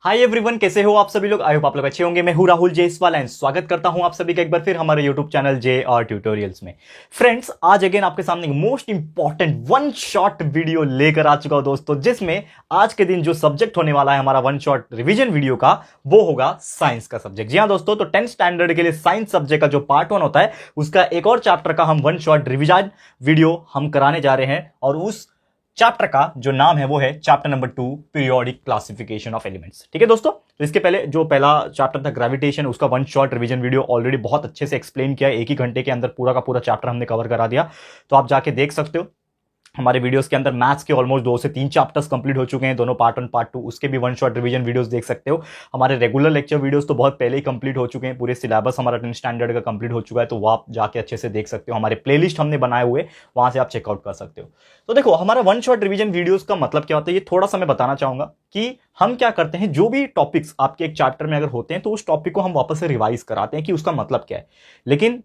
Hi everyone, कैसे हो आप सभी लोग। आई होप आप लोग अच्छे होंगे। मैं हूं राहुल जयसवाल एंड स्वागत करता हूं आप सभी का एक बार फिर हमारे YouTube channel J are tutorials में। फ्रेंड्स, आज अगेन आपके सामने most important one shot video लेकर आ चुका हूं दोस्तों, जिसमें आज के दिन जो सब्जेक्ट होने वाला है हमारा वन शॉट रिवीजन वीडियो का, वो होगा साइंस का सब्जेक्ट। जी हाँ दोस्तों, तो 10th स्टैंडर्ड के लिए साइंस सब्जेक्ट का जो पार्ट 1 होता है उसका एक और चैप्टर का हम वन शॉट रिवीजन वीडियो हम कराने जा रहे हैं, और उस चैप्टर का जो नाम है वो है chapter number 2, periodic classification of elements. ठीक है दोस्तों, तो इसके पहले जो पहला चैप्टर था ग्रेविटेशन, उसका one shot revision video already बहुत अच्छे से एक्सप्लेन किया है। एक ही घंटे के अंदर पूरा का पूरा चैप्टर हमने कवर करा दिया, तो आप जाके देख सकते हो। हमारे वीडियोस के अंदर मैथ्स के ऑलमोस्ट 2 से 3 चैप्टर्स कंप्लीट हो चुके हैं, दोनों पार्ट 1 पार्ट 2, उसके भी वन शॉट रिवीजन वीडियोस देख सकते हो। हमारे रेगुलर लेक्चर वीडियोस तो बहुत पहले ही कंप्लीट हो चुके हैं, पूरे सिलेबस हमारा 10th स्टैंडर्ड का कंप्लीट हो चुका है, तो वो आप जाके अच्छे से देख सकते हो। हमारे प्लेलिस्ट हमने बनाए हुए, वहां से आप चेकआउट कर सकते हो। तो देखो, हमारा वन शॉट रिवीजन वीडियोस का मतलब क्या होता है, ये थोड़ा सा मैं बताना चाहूंगा कि हम क्या करते हैं। जो भी टॉपिक्स आपके एक चैप्टर में अगर होते हैं तो उस टॉपिक को हम वापस से रिवाइज कराते हैं कि उसका मतलब क्या है, लेकिन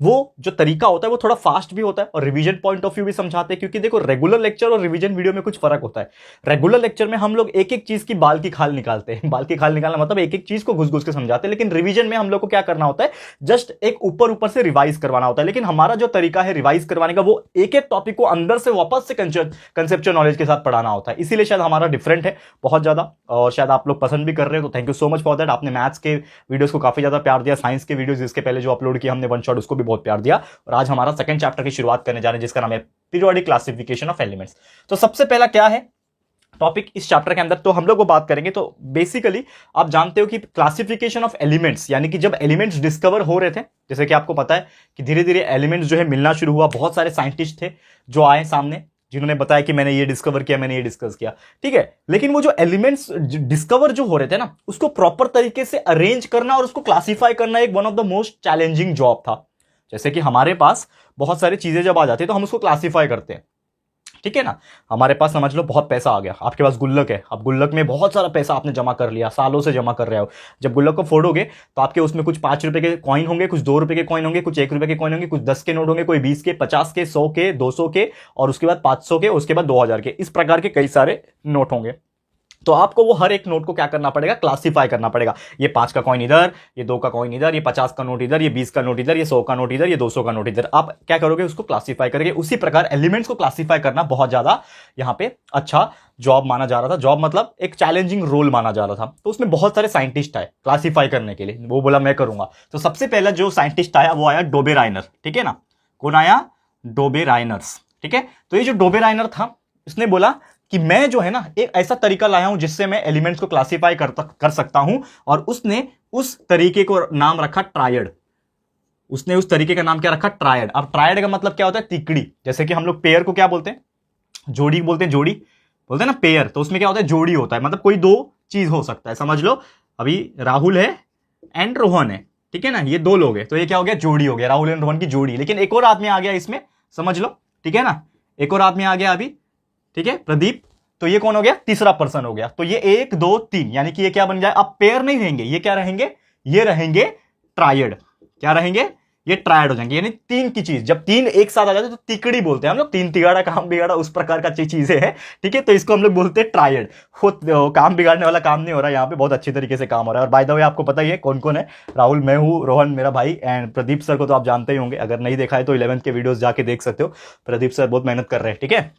वो जो तरीका होता है वो थोड़ा फास्ट भी होता है और रिवीजन पॉइंट ऑफ व्यू भी समझाते हैं। क्योंकि देखो, रेगुलर लेक्चर और रिवीजन वीडियो में कुछ फर्क होता है। रेगुलर लेक्चर में हम लोग एक एक चीज की बाल की खाल निकालते हैं। बाल की खाल निकालना मतलब एक एक चीज को घुस घुस के समझाते हैं, लेकिन रिवीजन में हम लोग को क्या करना होता है, जस्ट एक ऊपर ऊपर से रिवाइज करवाना होता है। लेकिन हमारा जो तरीका है रिवाइज करवाने का, वो एक एक टॉपिक को अंदर से वापस से कंसेप्चुअल नॉलेज के साथ पढ़ाना होता है। इसीलिए शायद हमारा डिफरेंट है बहुत ज्यादा, और शायद आप लोग पसंद भी कर रहे हो, तो thank you so much for that. आपने मैथ्स के वीडियोस को काफी ज्यादा प्यार दिया, साइंस के वीडियोस इसके पहले जो अपलोड किया हमने वन शॉट, उसको भी बहुत प्यार दिया। और आज हमारा सेकंड चैप्टर की शुरुआत करने जा रहे हैं, जिसका नाम है पीरियोडिक क्लासिफिकेशन ऑफ एलिमेंट्स। तो सबसे पहला क्या है टॉपिक इस चैप्टर के अंदर, तो हम लोग वो बात करेंगे। तो बेसिकली आप जानते हो कि क्लासिफिकेशन ऑफ एलिमेंट्स, यानी कि जब एलिमेंट्स डिस्कवर हो रहे थे, जैसे कि आपको पता है कि धीरे धीरे एलिमेंट्स जो है मिलना शुरू हुआ। बहुत सारे साइंटिस्ट थे जो आए सामने, जिन्होंने बताया कि मैंने ये डिस्कवर किया, मैंने ये डिस्कस किया, ठीक है। लेकिन वो जो एलिमेंट्स डिस्कवर जो हो रहे थे ना, उसको प्रॉपर तरीके से अरेंज करना और उसको क्लासिफाई करना एक one of the most challenging job था। जैसे कि हमारे पास बहुत सारी चीजें जब आ जाती है तो हम उसको क्लासिफाई करते हैं, ठीक है ना। हमारे पास समझ लो बहुत पैसा आ गया, आपके पास गुल्लक है, अब गुल्लक में बहुत सारा पैसा आपने जमा कर लिया, सालों से जमा कर रहे हो। जब गुल्लक को फोड़ोगे तो आपके उसमें कुछ 5 रुपए के कॉइन होंगे, कुछ 2 रुपए के कॉइन होंगे, कुछ 1 रुपए के कॉइन होंगे, कुछ 10 के नोट होंगे, कोई 20 के, 50 के, 100 के, 200 के, और उसके बाद 500 के, उसके बाद 2000 के, इस प्रकार के कई सारे नोट होंगे। तो आपको वो हर एक नोट को क्या करना पड़ेगा, क्लासिफाई करना पड़ेगा। ये 5 का कॉइन इधर, ये 2 का कॉइन इधर, ये 50 का नोट इधर, ये 20 का नोट इधर, ये 100 का नोट इधर, ये 200 का नोट इधर। आप क्या करोगे, उसको क्लासिफाई करोगे। उसी प्रकार एलिमेंट्स को क्लासिफाई करना बहुत ज्यादा यहाँ पे अच्छा जॉब माना जा रहा था। जॉब मतलब एक चैलेंजिंग रोल माना जा रहा था। तो उसमें बहुत सारे साइंटिस्ट आए क्लासिफाई करने के लिए, वो बोला मैं करूंगा। तो सबसे पहला जो साइंटिस्ट आया वो आया डोबेराइनर, ठीक है ना। कौन आया, डोबेराइनर्स, ठीक है। तो ये जो डोबेराइनर था, उसने बोला कि मैं जो है ना एक ऐसा तरीका लाया हूं जिससे मैं एलिमेंट्स को क्लासिफाई कर सकता हूं, और उसने उस तरीके को नाम रखा ट्रायड। उसने उस तरीके का नाम क्या रखा, ट्रायड। अब ट्रायड का मतलब क्या होता है, तिकड़ी। जैसे कि हम लोग पेयर को क्या बोलते हैं, जोड़ी बोलते हैं, जोड़ी बोलते हैं ना, पेयर। तो उसमें क्या होता है, जोड़ी होता है, मतलब कोई 2 चीज हो सकता है। समझ लो अभी राहुल है एंड रोहन है, ठीक है ना, ये 2 लोग हैं, तो ये क्या हो गया, जोड़ी हो गया, राहुल एंड रोहन की जोड़ी। लेकिन एक और आदमी आ गया इसमें, समझ लो, ठीक है ना, एक और आदमी आ गया अभी, ठीक है, प्रदीप। तो ये कौन हो गया, तीसरा पर्सन हो गया। तो ये 1 2 3, यानी कि ये क्या बन जाए, अब पेयर नहीं रहेंगे, ये क्या रहेंगे, ये रहेंगे ट्रायड। क्या रहेंगे, ये ट्रायड हो जाएंगे। यानी 3 की चीज, जब 3 एक साथ आ जाते तो तिकड़ी बोलते हैं हम लोग। 3 तिगाड़ा काम बिगाड़ा, उस प्रकार का चीजें है, ठीक है। तो इसको हम लोग बोलते हैं ट्रायड। काम बिगाड़ने वाला काम नहीं हो रहा है यहाँ पे, बहुत अच्छी तरीके से काम हो रहा है। और बाय द वे आपको पता ही है कौन कौन है, राहुल मैं हूँ, रोहन मेरा भाई, एंड प्रदीप सर को तो आप जानते ही होंगे। अगर नहीं देखा है तो 11th के वीडियोस जाके देख सकते हो। प्रदीप सर बहुत मेहनत कर रहे हैं, ठीक है।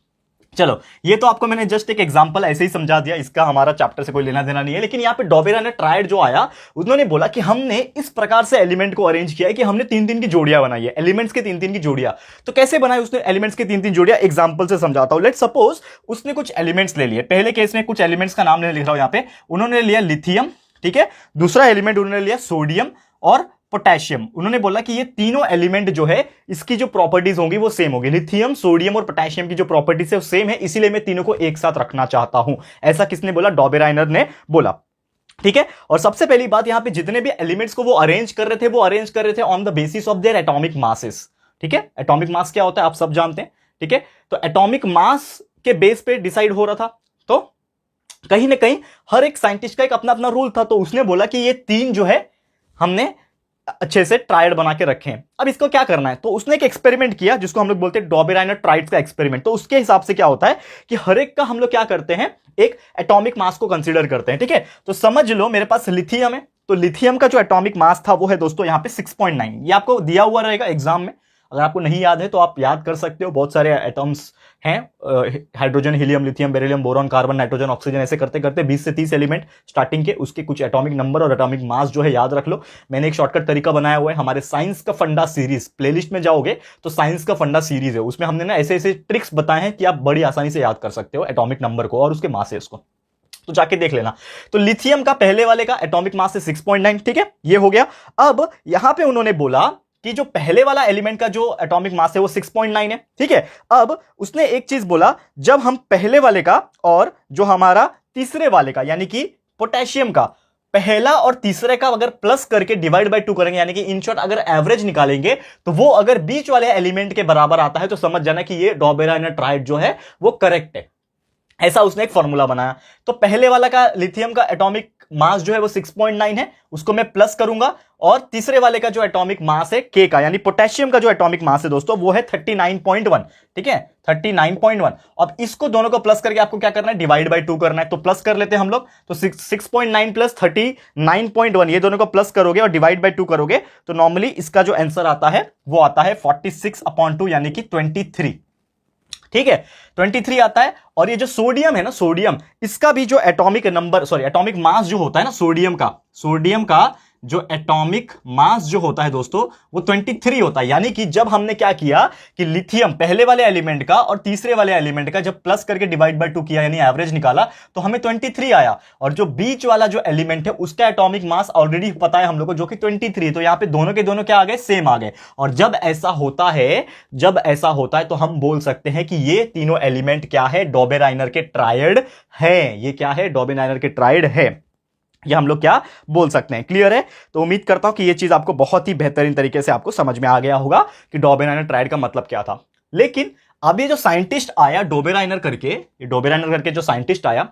चलो, ये तो आपको मैंने जस्ट एक एग्जांपल ऐसे ही समझा दिया, इसका हमारा चैप्टर से कोई लेना देना नहीं है। लेकिन यहाँ पे डोबेरा ने ट्रायड जो आया, उन्होंने बोला कि हमने इस प्रकार से एलिमेंट को अरेंज किया है कि हमने 3-3 की जोड़ियां बनाई है, एलिमेंट्स के 3-3 की जोड़ियां। तो कैसे बनाई उसने एलिमेंट्स की 3-3 जोड़ियां, एग्जांपल से समझाता हूं। लेट्स सपोज उसने कुछ एलिमेंट्स ले लिए। पहले केस में कुछ एलिमेंट्स का नाम नहीं लिख रहा हूं यहाँ पे, उन्होंने लिया लिथियम, ठीक है। दूसरा एलिमेंट उन्होंने लिया सोडियम और पोटेशियम। उन्होंने बोला कि ये तीनों एलिमेंट जो है, इसकी जो प्रॉपर्टीज होंगी वो सेम होगी। लिथियम, सोडियम और पोटेशियम की जो प्रॉपर्टीज है वो सेम है, इसीलिए मैं तीनों को एक साथ रखना चाहता हूं। ऐसा किसने बोला, डोबेराइनर ने बोला, ठीक है। और सबसे पहली बात, यहां पे जितने भी एलिमेंट्स को वो अरेंज कर रहे थे, वो अरेंज कर रहे थे on the basis of their atomic masses, ठीक है। एटॉमिक मास क्या होता है आप सब जानते हैं, ठीक है। तो एटॉमिक मास के बेस पे डिसाइड हो रहा था। तो कहीं ना कहीं हर एक साइंटिस्ट का एक अपना अपना रूल था। तो उसने बोला कि ये 3 जो है हमने अच्छे से ट्रायड बना के रखे हैं। अब इसको क्या करना है, तो उसने एक एक्सपेरिमेंट किया जिसको हम लोग बोलते हैं डॉबेराइनर ट्राइड्स का एक्सपेरिमेंट। तो उसके हिसाब से क्या होता है कि हर एक का हम लोग क्या करते हैं, एक एटॉमिक मास को कंसीडर करते हैं। ठीक है, तो समझ लो मेरे पास लिथियम है, तो लिथियम का जो एटॉमिक मास था वो है दोस्तों यहां पे 6.9। ये आपको दिया हुआ रहेगा एग्जाम में, अगर आपको नहीं याद है तो आप याद कर सकते हो। बहुत सारे एटम्स हैं, hydrogen, helium, lithium, beryllium, boron, carbon, nitrogen, oxygen, ऐसे करते करते 20 से 30 एलिमेंट स्टार्टिंग के, उसके कुछ एटॉमिक नंबर और एटॉमिक मास जो है याद रख लो। मैंने एक शॉर्टकट तरीका बनाया हुआ है, हमारे साइंस का फंडा सीरीज प्लेलिस्ट में जाओगे तो साइंस का फंडा सीरीज है, उसमें हमने ना ऐसे ऐसे ट्रिक्स बताए हैं कि आप बड़ी आसानी से याद कर सकते हो एटॉमिक नंबर को और उसके मासेस को, तो जाके देख लेना। तो लिथियम का पहले वाले का एटॉमिक मास है 6.9। ठीक है, ये हो गया। अब यहां पे उन्होंने बोला कि जो पहले वाला एलिमेंट का जो एटॉमिक मास है वो 6.9 है। ठीक है, अब उसने एक चीज बोला, जब हम पहले वाले का और जो हमारा तीसरे वाले का यानी कि पोटेशियम का पहला और तीसरे का अगर प्लस करके डिवाइड बाय 2 करेंगे, यानी कि इन शॉर्ट अगर एवरेज निकालेंगे तो वो अगर बीच वाले एलिमेंट के बराबर आता है तो समझ जाना कि ये डॉबेराइनर ट्राइड जो है वो करेक्ट है। ऐसा उसने एक फॉर्मूला बनाया। तो पहले वाला का लिथियम का एटॉमिक मास जो है वो 6.9 है, उसको मैं प्लस करूंगा, और तीसरे वाले का जो एटॉमिक मास है के का यानी पोटेशियम का जो एटॉमिक मास है दोस्तों वो है 39.1। ठीक है, 39.1। अब इसको दोनों को प्लस करके आपको क्या करना है, डिवाइड बाय 2 करना है। तो प्लस कर लेते हैं हम लोग, तो 6.9 प्लस 39.1 ये दोनों को प्लस करोगे और डिवाइड बाय 2 करोगे तो नॉर्मली इसका जो आंसर आता है वो आता है 46/2 यानी कि 23। ठीक है, 23 आता है। और ये जो सोडियम है ना, सोडियम, इसका भी जो atomic number, sorry atomic mass जो होता है ना सोडियम का जो एटॉमिक मास जो होता है दोस्तों वो 23 होता है। यानी कि जब हमने क्या किया कि लिथियम पहले वाले एलिमेंट का और तीसरे वाले एलिमेंट का जब प्लस करके डिवाइड बाय 2 किया यानी एवरेज निकाला तो हमें 23 आया, और जो बीच वाला जो एलिमेंट है उसका एटॉमिक मास ऑलरेडी पता है हम लोग को जो कि 23 है। तो यहां पे दोनों के दोनों क्या आ गए, सेम आ गए। और जब ऐसा होता है तो हम बोल सकते हैं कि ये तीनों एलिमेंट क्या है, डॉबेराइनर के ट्रायड है। ये क्या है, डॉबेराइनर के ट्रायड है, ये हम लोग क्या बोल सकते हैं। क्लियर है? तो उम्मीद करता हूं कि ये चीज आपको बहुत ही बेहतरीन तरीके से आपको समझ में आ गया होगा कि डॉबेराइनर ट्रायड का मतलब क्या था। लेकिन अब ये जो साइंटिस्ट आया डॉबेराइनर करके जो साइंटिस्ट आया,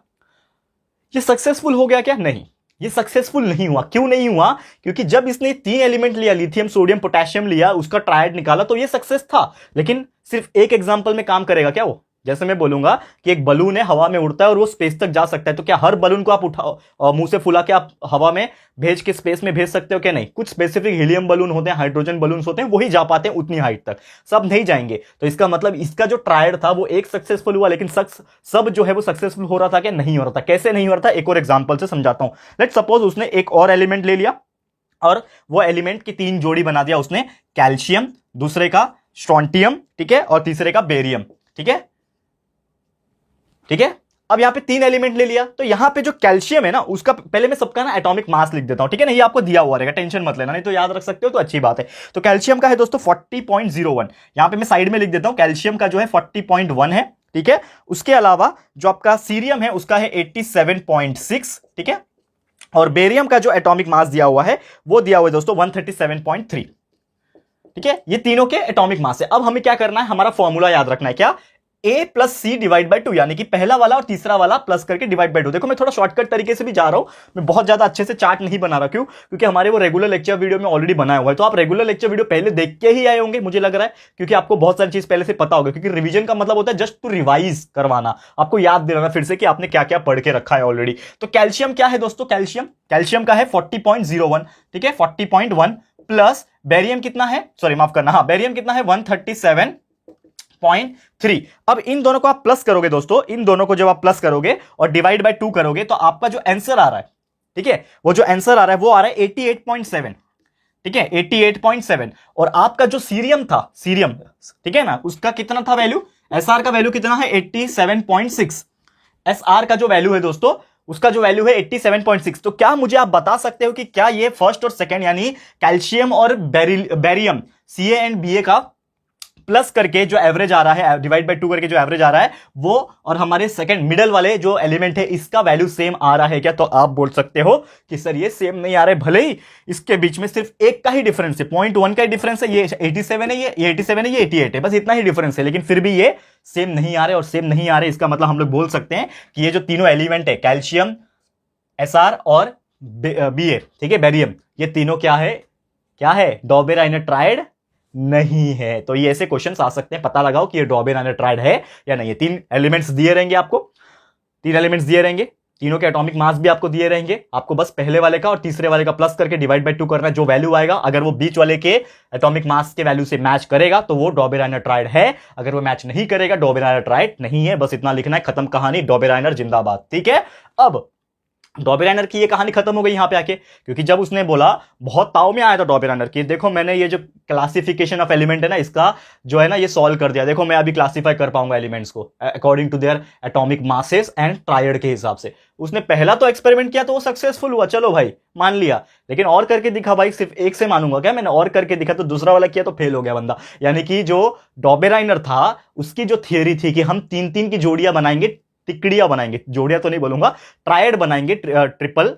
ये सक्सेसफुल हो गया क्या? नहीं, ये सक्सेसफुल नहीं हुआ। क्यों नहीं हुआ? क्योंकि जब इसने 3 एलिमेंट लिया, लिथियम, सोडियम, पोटेशियम लिया, उसका ट्रायड निकाला तो ये सक्सेस था। लेकिन सिर्फ एक एग्जांपल में काम करेगा क्या वो? जैसे मैं बोलूंगा कि एक बलून है, हवा में उड़ता है और वो स्पेस तक जा सकता है, तो क्या हर बलून को आप उठाओ और मुंह से फुला के आप हवा में भेज के स्पेस में भेज सकते हो क्या? नहीं। कुछ स्पेसिफिक हीलियम बलून होते हैं, हाइड्रोजन बलून होते हैं, वही जा पाते हैं उतनी हाइट तक, सब नहीं जाएंगे। तो इसका मतलब इसका जो ट्रायड था वो एक सक्सेसफुल हुआ, लेकिन सब जो है वो सक्सेसफुल हो रहा था क्या? नहीं हो रहा था। कैसे नहीं हो रहा था? एक और एग्जाम्पल से समझाता हूं। लेट सपोज उसने एक और एलिमेंट ले लिया और वो एलिमेंट की 3 जोड़ी बना दिया उसने, कैल्शियम, दूसरे का स्ट्रोंटियम, ठीक है, और तीसरे का बेरियम। ठीक है, अब यहां पे 3 एलिमेंट ले लिया, तो यहां पे जो कैल्शियम है ना उसका पहले मैं सबका ना एटॉमिक मास लिख देता हूं। ठीक है ना, ये आपको दिया हुआ रहेगा, टेंशन मत लेना, नहीं तो याद रख सकते हो तो अच्छी बात है। तो कैल्शियम का है दोस्तों 40.01, यहां पे मैं साइड में लिख देता हूं, कैल्शियम का जो है 40.1 है। ठीक है, उसके अलावा जो आपका सीरियम है उसका है 87.6। ठीक है, और बेरियम का जो एटॉमिक मास दिया हुआ है वो दिया हुआ है दोस्तों 137.3। ठीक है, ये तीनों के एटॉमिक मास है। अब हमें क्या करना है, हमारा फॉर्मूला याद रखना है, क्या? A plus C divide by 2, यानी कि पहला वाला और तीसरा वाला प्लस करके डिवाइड बाई 2। देखो मैं थोड़ा शॉर्टकट तरीके से भी जा रहा हूं, मैं बहुत ज्यादा अच्छे से चार्ट नहीं बना रहा। क्यों? क्योंकि हमारे वो रेगुलर लेक्चर वीडियो में ऑलरेडी बनाया हुआ है, तो आप रेगुलर लेक्चर वीडियो पहले देख के ही आए होंगे मुझे लग रहा है, क्योंकि आपको बहुत सारी चीज पहले से पता होगा। क्योंकि रिवीजन का मतलब होता है जस्ट टू रिवाइज करवाना, आपको याद दिलाना फिर से कि आपने क्या क्या पढ़ के रखा है ऑलरेडी। तो कैल्शियम क्या है दोस्तों, कैल्शियम का है 40.01। ठीक है, 40.1 प्लस बेरियम कितना है, सॉरी माफ करना, हाँ बेरियम कितना है 137.3। अब इन दोनों को आप प्लस करोगे दोस्तों, इन दोनों को जब आप प्लस करोगे और डिवाइड बाय 2 करोगे तो आपका जो आंसर आ रहा है, ठीक है, वो जो आंसर आ रहा है वो आ रहा है 88.7। ठीक है, 88.7। और आपका जो सीरियम था, सीरियम, ठीक है ना, उसका कितना था वैल्यू, एसआर का वैल्यू कितना है 87.6। एसआर का जो वैल्यू है दोस्तों उसका जो वैल्यू है 87.6। तो क्या मुझे आप बता सकते हो कि क्या ये फर्स्ट और सेकंड यानी कैल्शियम और बेरियम सीए एंड बीए का प्लस करके जो एवरेज आ रहा है, डिवाइड बाय 2 करके जो एवरेज आ रहा है वो, और हमारे सेकंड मिडल वाले जो एलिमेंट है इसका वैल्यू सेम आ रहा है क्या? तो आप बोल सकते हो कि सर ये सेम नहीं आ रहा है, भले ही इसके बीच में सिर्फ एक का ही डिफरेंस है, 0.1 का ही डिफरेंस है, ये 87 है, ये 87 है, ये 88 है, बस इतना ही डिफरेंस है, लेकिन फिर भी ये सेम नहीं आ रहे। और सेम नहीं आ रहे इसका मतलब हम लोग बोल सकते हैं कि ये जो तीनों एलिमेंट है, कैल्शियम, एसआर और बीए, ठीक है, बेरियम, ये तीनों क्या है, क्या है, डॉबेराइनर नहीं है। तो ये ऐसे क्वेश्चंस आ सकते हैं, पता लगाओ कि ये डॉबेराइनर है या नहीं है। 3 एलिमेंट्स दिए रहेंगे आपको, 3 एलिमेंट्स दिए रहेंगे, तीनों के एटॉमिक मास भी आपको दिए रहेंगे। आपको बस पहले वाले का और तीसरे वाले का प्लस करके डिवाइड बाय 2 करना है। जो वैल्यू आएगा, अगर वो बीच वाले के एटॉमिक मास के वैल्यू से मैच करेगा तो वो डॉबेराइनर है, अगर वो मैच नहीं करेगा डॉबेराइनर नहीं है। बस इतना लिखना है, खत्म कहानी, डॉबेराइनर जिंदाबाद। ठीक है, अब डॉबेराइनर की ये कहानी खत्म हो गई यहां पे आके, क्योंकि जब उसने बोला, बहुत ताव में आया था डॉबेराइनर की, देखो मैंने ये जो क्लासिफिकेशन ऑफ एलिमेंट है ना, इसका जो है ना ये सॉल्व कर दिया। देखो मैं अभी क्लासिफाई कर पाऊंगा एलिमेंट्स को according to their atomic masses and triad के हिसाब से। उसने पहला तो एक्सपेरिमेंट किया तो वो सक्सेसफुल हुआ, चलो भाई मान लिया, लेकिन और करके दिखा भाई, सिर्फ एक से मानूंगा क्या, मैंने और करके दिखा तो दूसरा वाला किया तो फेल हो गया बंदा। यानी कि जो डॉबेराइनर था उसकी जो थियरी थी कि हम 3-3 की जोड़ियां बनाएंगे, तिकड़ियां बनाएंगे, जोड़ियां तो नहीं बोलूंगा, ट्रायड बनाएंगे, ट्रिपल,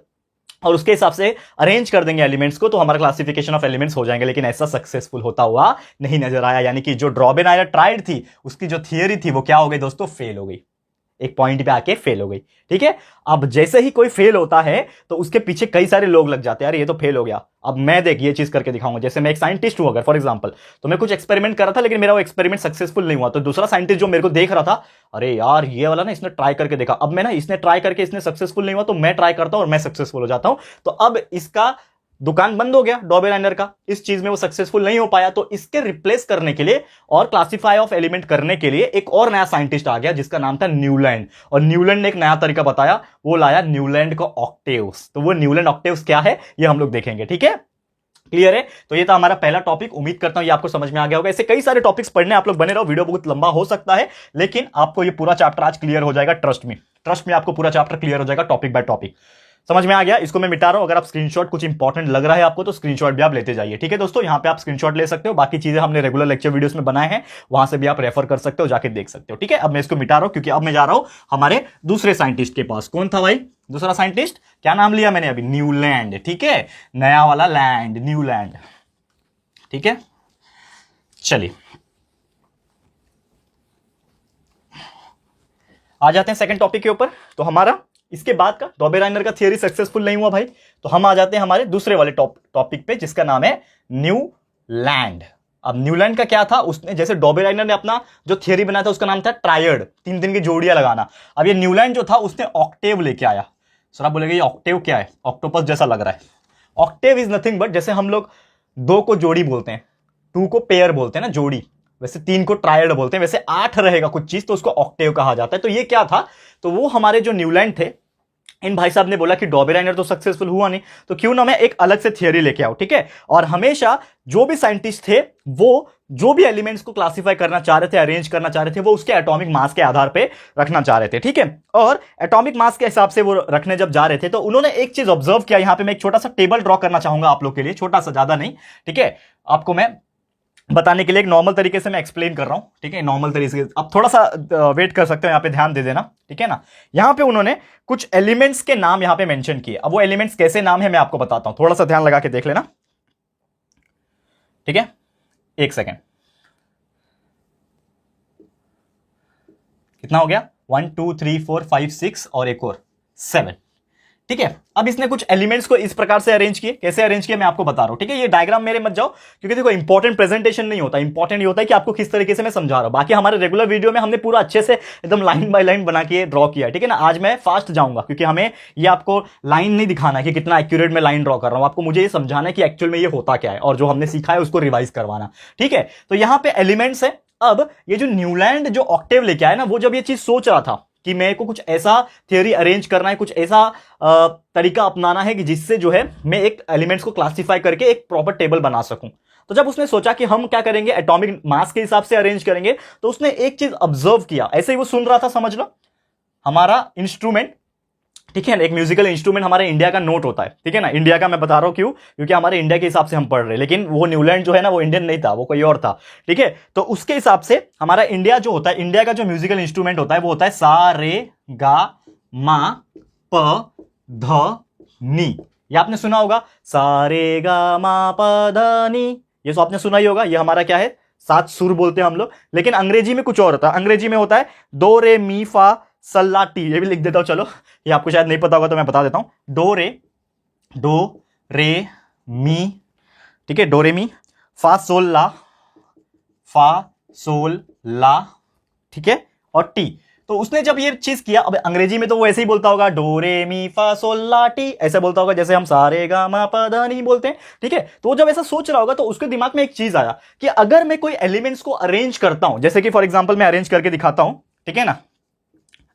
और उसके हिसाब से अरेंज कर देंगे एलिमेंट्स को तो हमारा क्लासिफिकेशन ऑफ एलिमेंट्स हो जाएंगे। लेकिन ऐसा सक्सेसफुल होता हुआ नहीं नजर आया। यानी कि जो डॉबेराइनर ट्रायड थी उसकी जो थियरी थी वो क्या हो गई दोस्तों, फेल हो गई, एक पॉइंट पे आके फेल हो गई। ठीक है, अब जैसे ही कोई फेल होता है तो उसके पीछे कई सारे लोग लग जाते हैं, यार ये तो फेल हो गया, अब मैं देख ये चीज करके दिखाऊंगा। जैसे मैं एक साइंटिस्ट हूं अगर फॉर एग्जांपल, तो मैं कुछ एक्सपेरिमेंट कर रहा था लेकिन मेरा वो एक्सपेरिमेंट सक्सेसफुल नहीं हुआ, तो दूसरा साइंटिस्ट जो मेरे को देख रहा था, अरे यार ये वाला ना इसने ट्राई करके देखा, अब मैं ना इसने ट्राई करके इसने सक्सेसफुल नहीं हुआ तो मैं ट्राई करता हूं और मैं सक्सेसफुल हो जाता हूं, तो अब इसका दुकान बंद हो गया डॉबेराइनर का, इस चीज में वो सक्सेसफुल नहीं हो पाया। तो इसके रिप्लेस करने के लिए और क्लासिफाई ऑफ एलिमेंट करने के लिए एक और नया साइंटिस्ट आ गया जिसका नाम था न्यूलैंड, और न्यूलैंड ने एक नया तरीका बताया, वो लाया न्यूलैंड का ऑक्टेव्स। तो वो न्यूलैंड ऑक्टेव्स क्या है ये हम लोग देखेंगे। ठीक है, क्लियर है। तो ये था हमारा पहला टॉपिक, उम्मीद करता हूं ये आपको समझ में आ गया होगा। ऐसे कई सारे टॉपिक्स पढ़ने आप लोग बने रहो, वीडियो बहुत लंबा हो सकता है लेकिन आपको ये पूरा चैप्टर आज क्लियर हो जाएगा, ट्रस्ट में आपको पूरा चैप्टर क्लियर हो जाएगा, टॉपिक बाय टॉपिक समझ में आ गया। इसको मैं मिटा रहा हूं, अगर आप स्क्रीनशॉट कुछ इंपॉर्टेंट लग रहा है आपको तो स्क्रीनशॉट भी आप लेते जाइए। ठीक है दोस्तों, यहां पे आप स्क्रीनशॉट ले सकते हो, बाकी चीजें हमने रेगुलर लेक्चर वीडियोस में बनाए हैं, वहां से भी आप रेफर कर सकते हो, जाके देख सकते हो। ठीक है, अब मैं इसको मिटा रहा हूं क्योंकि अब मैं जा रहा हूं हमारे दूसरे साइंटिस्ट के पास। कौन था भाई दूसरा साइंटिस्ट, क्या नाम लिया मैंने अभी, न्यूलैंड। ठीक है, नया वाला लैंड, न्यूलैंड। ठीक है, चलिए आ जाते हैं सेकंड टॉपिक के ऊपर। तो हमारा इसके बाद का डॉबेराइनर का थियरी सक्सेसफुल नहीं हुआ भाई, तो हम आ जाते हैं हमारे दूसरे वाले टॉपिक पे जिसका नाम है न्यूलैंड। अब न्यूलैंड का क्या था, उसने जैसे डॉबेराइनर ने अपना जो थियरी बनाया था उसका नाम था ट्रायड, 3-3 की जोड़ियां लगाना। अब ये न्यूलैंड जो था उसने ऑक्टेव लेके आया। सर आप बोलेंगे ये ऑक्टेव क्या है, ऑक्टोपस जैसा लग रहा है। ऑक्टेव इज नथिंग बट, जैसे हम लोग 2 को जोड़ी बोलते हैं, 2 को पेयर बोलते हैं ना जोड़ी, वैसे 3 को ट्रायड बोलते हैं, वैसे 8 रहेगा कुछ चीज तो उसको ऑक्टेव कहा जाता है। तो ये क्या था, तो वो हमारे जो न्यूलैंड थे, इन भाई साहब ने बोला कि डॉबेराइनर तो सक्सेसफुल हुआ नहीं, तो क्यों ना मैं एक अलग से थियरी लेके आऊं। ठीक है, और हमेशा जो भी साइंटिस्ट थे वो जो भी एलिमेंट्स को क्लासिफाई करना चाह रहे थे, अरेंज करना चाह रहे थे, वो उसके एटॉमिक मास के आधार पे रखना चाह रहे थे। ठीक है, और एटॉमिक मास के हिसाब से वो रखने जब जा रहे थे तो उन्होंने एक चीज ऑब्जर्व किया। यहां पे मैं एक छोटा सा टेबल ड्रॉ करना चाहूंगा आप लोग के लिए, छोटा सा, ज्यादा नहीं। ठीक है, आपको मैं बताने के लिए एक नॉर्मल तरीके से मैं एक्सप्लेन कर रहा हूं। ठीक है, नॉर्मल तरीके से आप थोड़ा सा वेट कर सकते हो, यहां पे ध्यान दे देना। ठीक है ना, यहां पे उन्होंने कुछ एलिमेंट्स के नाम यहां पे मेंशन किए। अब वो एलिमेंट्स कैसे नाम है मैं आपको बताता हूं, थोड़ा सा ध्यान लगा के देख लेना। ठीक है, एक सेकेंड, कितना हो गया, 1 2 3 4 5 6 और एक और 7। ठीक है, अब इसने कुछ एलिमेंट्स को इस प्रकार से अरेंज किए, कैसे अरेंज किए मैं आपको बता रहा हूं। ठीक है, ये डायग्राम मेरे मत जाओ क्योंकि देखो इंपॉर्टेंट प्रेजेंटेशन नहीं होता, इंपॉर्टेंट ये होता है कि आपको किस तरीके से मैं समझा रहा हूं। बाकी हमारे रेगुलर वीडियो में हमने पूरा अच्छे से एकदम लाइन बाय लाइन बना के ड्रॉ किया है। ठीक है ना, आज मैं फास्ट जाऊंगा क्योंकि हमें ये आपको लाइन नहीं दिखाना है कि कितना एक्यूरेट में लाइन ड्रॉ कर रहा हूं, आपको मुझे ये समझाना है कि एक्चुअल में ये होता क्या है और जो हमने सीखा है उसको रिवाइज करवाना। ठीक है, तो यहां पे एलिमेंट्स है। अब ये जो न्यूलैंड जो ऑक्टेव लेके आया ना, वो जब ये चीज सोच रहा था कि मेरे को कुछ ऐसा थियरी अरेंज करना है, कुछ ऐसा तरीका अपनाना है कि जिससे जो है मैं एक एलिमेंट्स को क्लासिफाई करके एक प्रॉपर टेबल बना सकूं, तो जब उसने सोचा कि हम क्या करेंगे, एटॉमिक मास के हिसाब से अरेंज करेंगे, तो उसने एक चीज ऑब्जर्व किया। ऐसे ही वो सुन रहा था, समझ लो हमारा इंस्ट्रूमेंट, ठीक है ना, एक म्यूजिकल इंस्ट्रूमेंट हमारे इंडिया का नोट होता है। ठीक है ना, इंडिया का मैं बता रहा हूं क्यों, क्योंकि हमारे इंडिया के हिसाब से हम पढ़ रहे हैं, लेकिन वो न्यूलैंड जो है ना वो इंडियन नहीं था, वो कोई और था। ठीक है, तो उसके हिसाब से हमारा इंडिया जो होता है, इंडिया का जो म्यूजिकल इंस्ट्रूमेंट होता है वो होता है सा रे गा मा प ध नी। ये आपने सुना होगा, सा रे गा मा प ध नी, ये तो आपने सुना ही होगा। ये हमारा क्या है, 7 सुर बोलते हैं हम लोग, लेकिन अंग्रेजी में कुछ और होता है। अंग्रेजी में होता है दो रे मी फा सल्ला टी। ये भी लिख देता हूं, चलो ये आपको शायद नहीं पता होगा तो मैं बता देता हूं। दो रे मी ठीक है, डोरेमी फा सोल ला, फा सोल ला, ठीक है, और टी। तो उसने जब ये चीज किया, अब अंग्रेजी में तो वो ऐसे ही बोलता होगा, डो रे मी फा सोल ला टी, ऐसे बोलता होगा जैसे हम सारे गा मा पा धा नी बोलते हैं, ठीक है। तो वो जब ऐसा सोच रहा होगा तो उसके दिमाग में एक चीज आया कि अगर मैं कोई एलिमेंट्स को अरेंज करता हूं, जैसे कि फॉर एग्जांपल मैं अरेंज करके दिखाता हूं, ठीक है ना,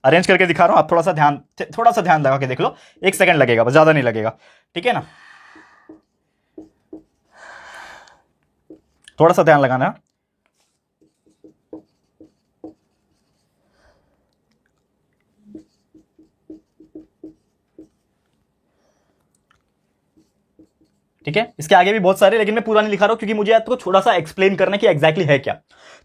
अरेंज करके दिखा रहा हूं, आप थोड़ा सा ध्यान लगा के देख लो, 1 सेकंड लगेगा बस, ज्यादा नहीं लगेगा, ठीक है ना, थोड़ा सा ध्यान लगाना। ठीक है, इसके आगे भी बहुत सारे, लेकिन मैं पूरा नहीं लिखा रहा हूं क्योंकि मुझे आपको थोड़ा सा एक्सप्लेन करना है कि एग्जैक्टली है क्या।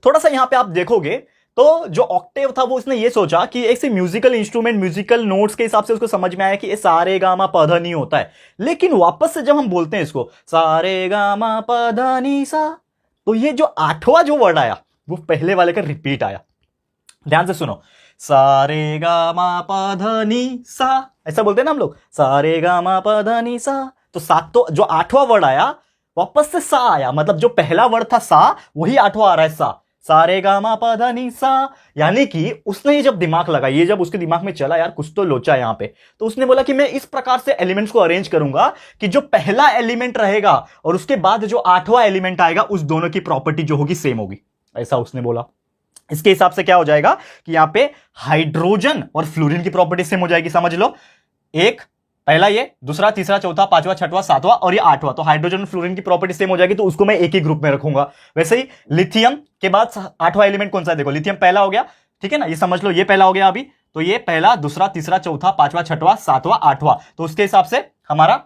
थोड़ा सा यहां पे आप देखोगे तो जो ऑक्टेव था वो इसने ये सोचा कि एक से म्यूजिकल इंस्ट्रूमेंट, म्यूजिकल नोट्स के हिसाब से उसको समझ में आया कि ये सारे गामा पधा नहीं होता है, लेकिन वापस से जब हम बोलते हैं इसको सारे गामा पधा नी सा, तो ये जो 8वां जो वर्ड आया वो पहले वाले का रिपीट आया। ध्यान से सुनो, सारे गामा पधा नी सा, ऐसा बोलते हैं ना हम लोग, सारे गामा पधा नी सा। तो सात, तो जो 8वां वर्ड आया वापस से सा आया, मतलब जो पहला वर्ड था सा वही 8वां आ रहा है सा, सारे गामा पधा नी सा। यानी कि उसने ये जब दिमाग लगा, ये जब उसके दिमाग में चला यार कुछ तो लोचा यहां पे, तो उसने बोला कि मैं इस प्रकार से एलिमेंट्स को अरेंज करूंगा कि जो पहला एलिमेंट रहेगा और उसके बाद जो 8वां एलिमेंट आएगा उस दोनों की प्रॉपर्टी जो होगी सेम होगी, ऐसा उसने बोला। इसके हिसाब से क्या हो जाएगा कि यहां पे हाइड्रोजन और फ्लोरीन की प्रॉपर्टी सेम हो जाएगी, समझ लो, एक पहला ये, दूसरा, तीसरा, चौथा, पांचवा, छठवां, सातवां और ये 8वां, तो हाइड्रोजन और फ्लोरीन की प्रॉपर्टी सेम हो जाएगी, तो उसको मैं एक ही ग्रुप में रखूंगा। वैसे ही लिथियम के बाद 8वां एलिमेंट कौन सा है, देखो लिथियम पहला हो गया, ठीक है ना, ये समझ लो ये पहला हो गया अभी, तो ये पहला, दूसरा, तीसरा, चौथा, पांचवा, छठवां, सातवां, 8वां, तो उसके हिसाब से हमारा,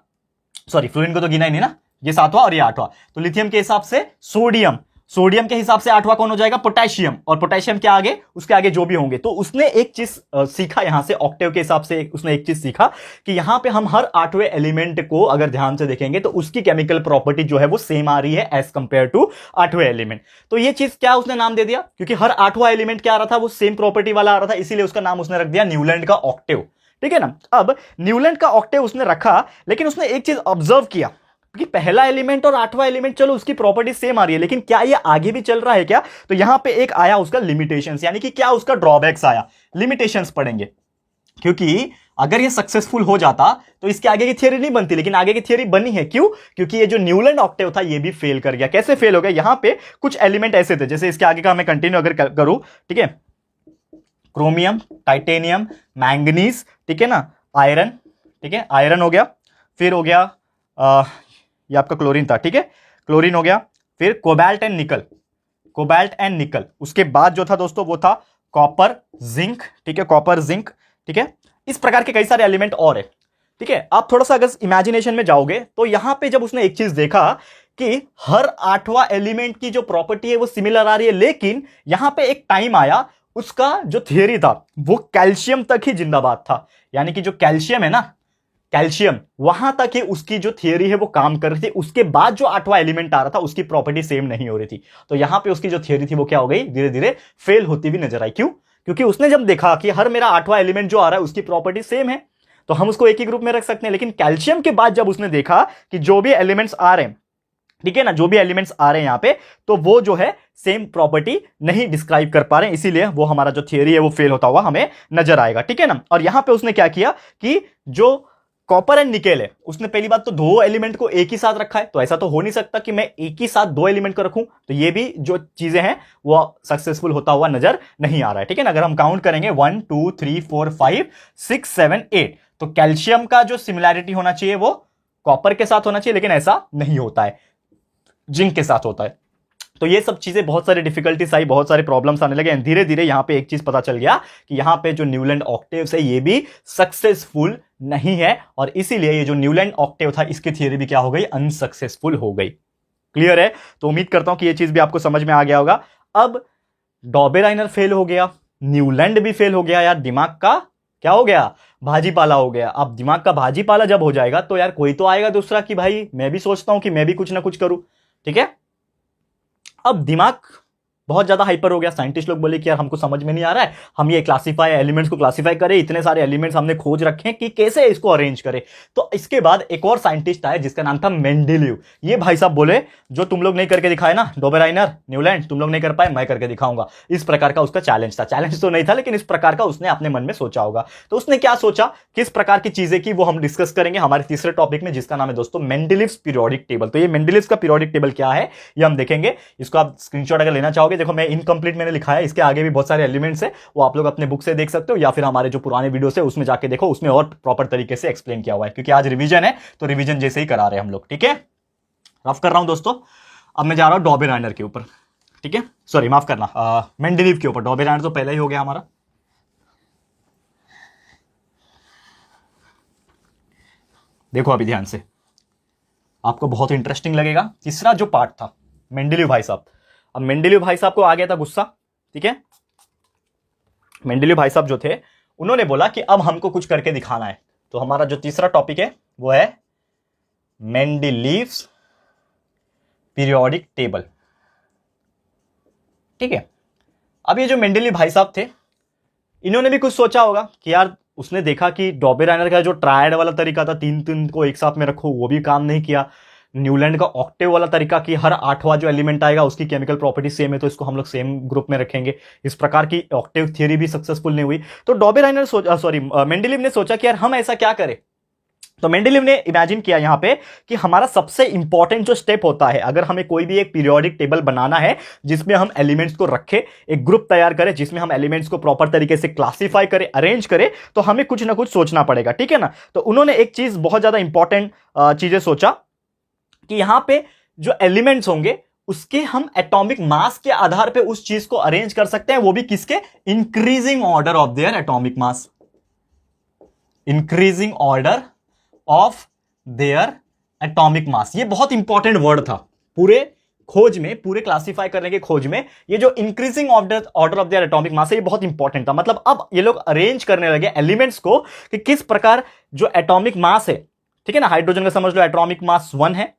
सॉरी फ्लोरीन को तो गिना ही नहीं ना, ये 7वां और ये 8वां, तो लिथियम के हिसाब से सोडियम, सोडियम के हिसाब से 8वां कौन हो जाएगा, पोटेशियम, और पोटेशियम के आगे, उसके आगे जो भी होंगे। तो उसने एक चीज सीखा यहां से, ऑक्टेव के हिसाब से उसने एक चीज सीखा कि यहां पे हम हर 8वें एलिमेंट को अगर ध्यान से देखेंगे तो उसकी केमिकल प्रॉपर्टी जो है वो सेम आ रही है एज कंपेयर टू 8वें एलिमेंट। तो ये चीज क्या उसने नाम दे दिया, क्योंकि हर 8वां एलिमेंट क्या आ रहा था, वो सेम प्रॉपर्टी वाला आ रहा था, इसीलिए उसका नाम उसने रख दिया न्यूलैंड का ऑक्टेव, ठीक है ना। अब न्यूलैंड का ऑक्टेव उसने रखा, लेकिन उसने एक चीज ऑब्जर्व किया कि पहला एलिमेंट और 8वां एलिमेंट चलो उसकी प्रॉपर्टी सेम आ रही है, लेकिन क्या ये आगे भी चल रहा है क्या, तो यहां पे एक आया उसका लिमिटेशंस, यानी कि क्या उसका ड्रॉबैक्स आया, लिमिटेशंस पढ़ेंगे, क्योंकि अगर ये सक्सेसफुल हो जाता तो इसके आगे की थियरी नहीं बनती, लेकिन आगे की थियरी बनी है, क्यों, क्योंकि ये जो न्यूलैंड ऑक्टेव था ये भी फेल कर गया। कैसे फेल हो गया, यहां पे कुछ एलिमेंट ऐसे थे, जैसे इसके आगे का मैं कंटिन्यू अगर करूं, ठीक है, क्रोमियम, टाइटेनियम, मैंगनीज, ठीक है ना, आयरन, ठीक है, आयरन हो गया, फिर हो गया ये आपका क्लोरीन था, ठीक है, क्लोरीन हो गया, फिर कोबाल्ट एंड निकल, कोबाल्ट एंड निकल, उसके बाद जो था दोस्तों वो था कॉपर जिंक, ठीक है, कॉपर जिंक, ठीक है, इस प्रकार के कई सारे एलिमेंट और है, ठीक है। आप थोड़ा सा अगर इमेजिनेशन में जाओगे तो यहां पे जब उसने एक चीज देखा कि हर 8वां एलिमेंट की जो प्रॉपर्टी है वो सिमिलर आ रही है, लेकिन यहां पे एक टाइम आया उसका जो थियरी था वो कैल्शियम तक ही जिंदाबाद था, यानी कि जो कैल्शियम है ना, कैल्शियम वहां तक ही उसकी जो थियरी है वो काम कर रही थी, उसके बाद जो 8वां एलिमेंट आ रहा था उसकी प्रॉपर्टी सेम नहीं हो रही थी, तो यहां पे उसकी जो थियरी थी वो क्या हो गई, धीरे धीरे फेल होती हुई नजर आई। क्यों, क्योंकि उसने जब देखा कि हर मेरा 8वां एलिमेंट जो आ रहा है उसकी प्रॉपर्टी सेम है, तो हम उसको एक ही ग्रुप में रख सकते हैं, लेकिन कैल्शियम के बाद जब उसने देखा कि जो भी एलिमेंट्स आ रहे हैं, ठीक है ना, जो भी एलिमेंट्स आ रहे हैं यहां पे, तो वो जो है सेम प्रॉपर्टी नहीं डिस्क्राइब कर पा रहे हैं, इसीलिए वो हमारा जो थियरी है वो फेल होता हुआ हमें नजर आएगा, ठीक है ना। और यहां पे उसने क्या किया कि जो कॉपर एंड निकेल है, उसने पहली बात तो दो एलिमेंट को एक ही साथ रखा है, तो ऐसा तो हो नहीं सकता कि मैं एक ही साथ दो एलिमेंट को रखूं, तो ये भी जो चीजें हैं वो सक्सेसफुल होता हुआ नजर नहीं आ रहा है, ठीक है ना। अगर हम काउंट करेंगे 1 2 3 4 5 6 7 8, तो कैल्शियम का जो सिमिलैरिटी होना चाहिए वो कॉपर के साथ होना चाहिए, लेकिन ऐसा नहीं होता है, जिंक के साथ होता है। तो ये सब चीजें, बहुत सारी डिफिकल्टीज आई, बहुत सारे प्रॉब्लम्स आने लगे, धीरे धीरे यहां पे एक चीज पता चल गया कि यहां पे जो न्यूलैंड ऑक्टेव्स है ये भी सक्सेसफुल नहीं है, और इसीलिए ये जो न्यूलैंड ऑक्टेव था इसकी थियरी भी क्या हो गई, अनसक्सेसफुल हो गई। क्लियर है, तो उम्मीद करता हूं कि ये चीज भी आपको समझ में आ गया होगा। अब डॉबेराइनर फेल हो गया, न्यूलैंड भी फेल हो गया, यार दिमाग का क्या हो गया, भाजीपाला हो गया। अब दिमाग का भाजीपाला जब हो जाएगा तो यार कोई तो आएगा दूसरा कि भाई मैं भी सोचता हूं कि मैं भी कुछ ना कुछ करूं, ठीक है। अब दिमाग बहुत ज्यादा हाइपर हो गया। साइंटिस्ट लोग बोले कि यार हमको समझ में नहीं आ रहा है, हम ये क्लासीफाई एलिमेंट्स को क्लासीफाई करें, इतने सारे एलिमेंट्स हमने खोज रखे हैं कि कैसे इसको अरेंज करें। तो इसके बाद एक और साइंटिस्ट आया जिसका नाम था मेंडेलीव। ये भाई साहब बोले जो तुम लोग नहीं करके दिखाए ना, डोबेराइनर, न्यूलैंड, तुम लोग नहीं कर पाए, मैं करके दिखाऊंगा। इस प्रकार का उसका चैलेंज था। चैलेंज तो नहीं था लेकिन इस प्रकार का उसने अपने मन में सोचा होगा। तो उसने क्या सोचा, किस प्रकार की चीजें की, वो हम डिस्कस करेंगे हमारे तीसरे टॉपिक में, जिसका नाम है दोस्तों मेंडेलीव्स पीरियोडिक टेबल। तो ये मेंडेलीव्स का पीरियोडिक टेबल क्या है ये हम देखेंगे। इसको आप स्क्रीनशॉट अगर लेना चाहोगे, देखो मैं इनकंप्लीट मैंने लिखा है, इसके आगे भी बहुत सारे एलिमेंट्स है, वो आप लोग अपने बुक से देख सकते हो या फिर हमारे जो पुराने वीडियो है उसमें जाके देखो, उसमें और प्रॉपर तरीके से एक्सप्लेन किया हुआ है। क्योंकि आज रिवीजन है तो रिवीजन जैसे ही करा रहे हैं हम लोग, ठीक है। रफ कर रहा हूं दोस्तों। अब मैं जा रहा हूं डॉबेराइनर के ऊपर, ठीक है, सॉरी माफ करना, मेंडेलीव के ऊपर। डॉबेराइनर तो पहले ही हो गया हमारा। देखो अभी ध्यान से, आपको बहुत इंटरेस्टिंग लगेगा। तीसरा जो पार्ट था मेंडेलीव भाई साहब, अब मेंडेलीव भाई साहब को आ गया था गुस्सा, ठीक है। मेंडेलीव भाई साहब जो थे उन्होंने बोला कि अब हमको कुछ करके दिखाना है। तो हमारा जो तीसरा टॉपिक है वो है मेंडेलीव्स पीरियोडिक टेबल, ठीक है। अब ये जो मेंडेलीव भाई साहब थे, इन्होंने भी कुछ सोचा होगा कि यार उसने देखा कि डॉबेराइनर का जो ट्रायड वाला तरीका था, तीन तीन को एक साथ में रखो, वो भी काम नहीं किया। न्यूलैंड का ऑक्टेव वाला तरीका कि हर आठवां जो एलिमेंट आएगा उसकी केमिकल प्रॉपर्टी सेम है तो इसको हम लोग सेम ग्रुप में रखेंगे, इस प्रकार की ऑक्टेव थियरी भी सक्सेसफुल नहीं हुई। तो डॉबेराइनर मेंडेलीव ने सोचा कि यार हम ऐसा क्या करें। तो मेंडेलीव ने इमेजिन किया यहां पे कि हमारा सबसे इंपॉर्टेंट जो स्टेप होता है, अगर हमें कोई भी एक पीरियोडिक टेबल बनाना है जिसमें हम एलिमेंट्स को रखें, एक ग्रुप तैयार करें जिसमें हम एलिमेंट्स को प्रॉपर तरीके से क्लासिफाई करें, अरेंज करें, तो हमें कुछ ना कुछ सोचना पड़ेगा, ठीक है ना। तो उन्होंने एक चीज बहुत ज्यादा इंपॉर्टेंट चीजें सोचा कि यहां पे जो एलिमेंट्स होंगे उसके हम एटॉमिक मास के आधार पे उस चीज को अरेंज कर सकते हैं, वो भी किसके, increasing order of their atomic mass, increasing order of their atomic मास। ये बहुत इंपॉर्टेंट वर्ड था पूरे खोज में, पूरे क्लासिफाई करने के खोज में। ये जो increasing order of their atomic मास है ये बहुत इंपॉर्टेंट था। मतलब अब ये लोग अरेंज करने लगे एलिमेंट्स को कि किस प्रकार जो एटॉमिक मास है, ठीक है ना। हाइड्रोजन का समझ लो एटॉमिक मास 1 है,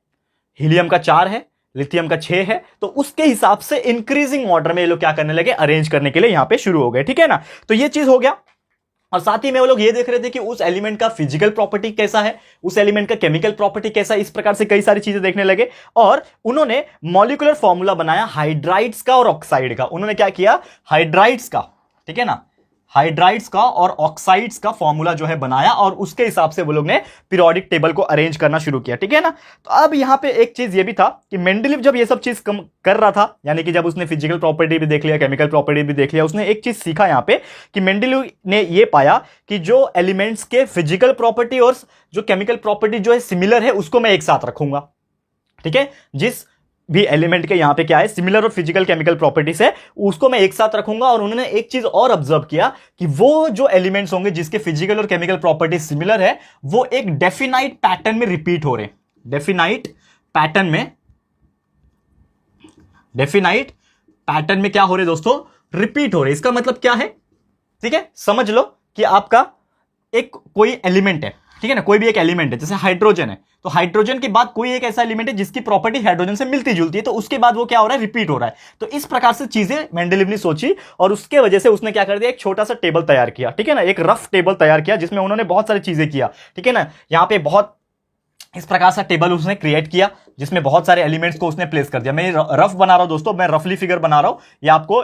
हीलियम का 4 है, लिथियम का 6 है, तो उसके हिसाब से इंक्रीजिंग ऑर्डर में ये लोग क्या करने लगे, अरेंज करने के लिए यहां पे शुरू हो गए, ठीक है ना। तो ये चीज हो गया। और साथ ही में वो लोग ये देख रहे थे कि उस एलिमेंट का फिजिकल प्रॉपर्टी कैसा है, उस एलिमेंट का केमिकल प्रॉपर्टी कैसा है, इस प्रकार से कई सारी चीजें देखने लगे। और उन्होंने मॉलिक्यूलर फॉर्मूला बनाया हाइड्राइड्स का और ऑक्साइड का। उन्होंने क्या किया, हाइड्राइड्स का, ठीक है ना, हाइड्राइड्स का और ऑक्साइड्स का फॉर्मूला जो है बनाया और उसके हिसाब से वो लोग ने पीरियोडिक टेबल को अरेंज करना शुरू किया, ठीक है ना। तो अब यहां पे एक चीज ये भी था कि मेंडेलीव जब ये सब चीज कर रहा था, यानी कि जब उसने फिजिकल प्रॉपर्टी भी देख लिया, केमिकल प्रॉपर्टी भी देख लिया, उसने एक चीज सीखा यहां पे कि मेंडेलीव ने ये पाया कि जो एलिमेंट्स के फिजिकल प्रॉपर्टी और जो केमिकल प्रॉपर्टी जो है सिमिलर है उसको मैं एक साथ रखूंगा, ठीक है। जिस भी एलिमेंट के यहां पे क्या है, सिमिलर और फिजिकल केमिकल प्रॉपर्टीज है, उसको मैं एक साथ रखूंगा। और उन्होंने एक चीज और ऑब्जर्व किया कि वो जो एलिमेंट्स होंगे जिसके फिजिकल और केमिकल प्रॉपर्टीज सिमिलर है, वो एक डेफिनाइट पैटर्न में रिपीट हो रहे हैं, डेफिनाइट पैटर्न में क्या हो रहे दोस्तों, रिपीट हो रहे। इसका मतलब क्या है, ठीक है, समझ लो कि आपका एक कोई एलिमेंट है, ठीक है ना, कोई भी एक एलिमेंट है, जैसे हाइड्रोजन है, तो हाइड्रोजन के बाद कोई एक ऐसा एलिमेंट है जिसकी प्रॉपर्टी हाइड्रोजन से मिलती जुलती है, तो उसके बाद वो क्या हो रहा है, रिपीट हो रहा है। तो इस प्रकार से चीजें मेंडेलीव ने सोची और उसके वजह से उसने क्या कर दिया, एक छोटा सा टेबल तैयार किया, ठीक है ना, एक रफ टेबल तैयार किया जिसमें उन्होंने बहुत सारी चीजें किया, ठीक है ना। यहां पे बहुत इस प्रकार का टेबल उसने क्रिएट किया जिसमें बहुत सारे एलिमेंट्स को उसने प्लेस कर दिया। मैं रफ बना रहा हूं दोस्तों, मैं रफली फिगर बना रहा हूं, ये आपको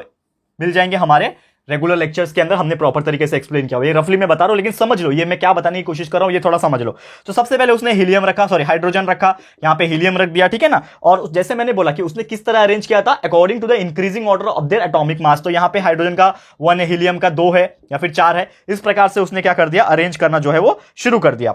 मिल जाएंगे हमारे रेगुलर लेक्चर्स के अंदर, हमने प्रॉपर तरीके से एक्सप्लेन किया हुआ। ये रफली मैं बता रहा हूं लेकिन समझ लो ये मैं क्या बताने की कोशिश कर रहा हूं, ये थोड़ा समझ लो। तो सबसे पहले उसने हीलियम रखा, सॉरी हाइड्रोजन रखा, यहां पे हीलियम रख दिया, ठीक है ना। और जैसे मैंने बोला कि उसने किस तरह अरेंज किया था, according to the increasing order of their atomic mass. तो यहां पे हाइड्रोजन का 1 है, हीलियम का 2 है या फिर 4 है, इस प्रकार से उसने क्या कर दिया, अरेंज करना जो है वो शुरू कर दिया,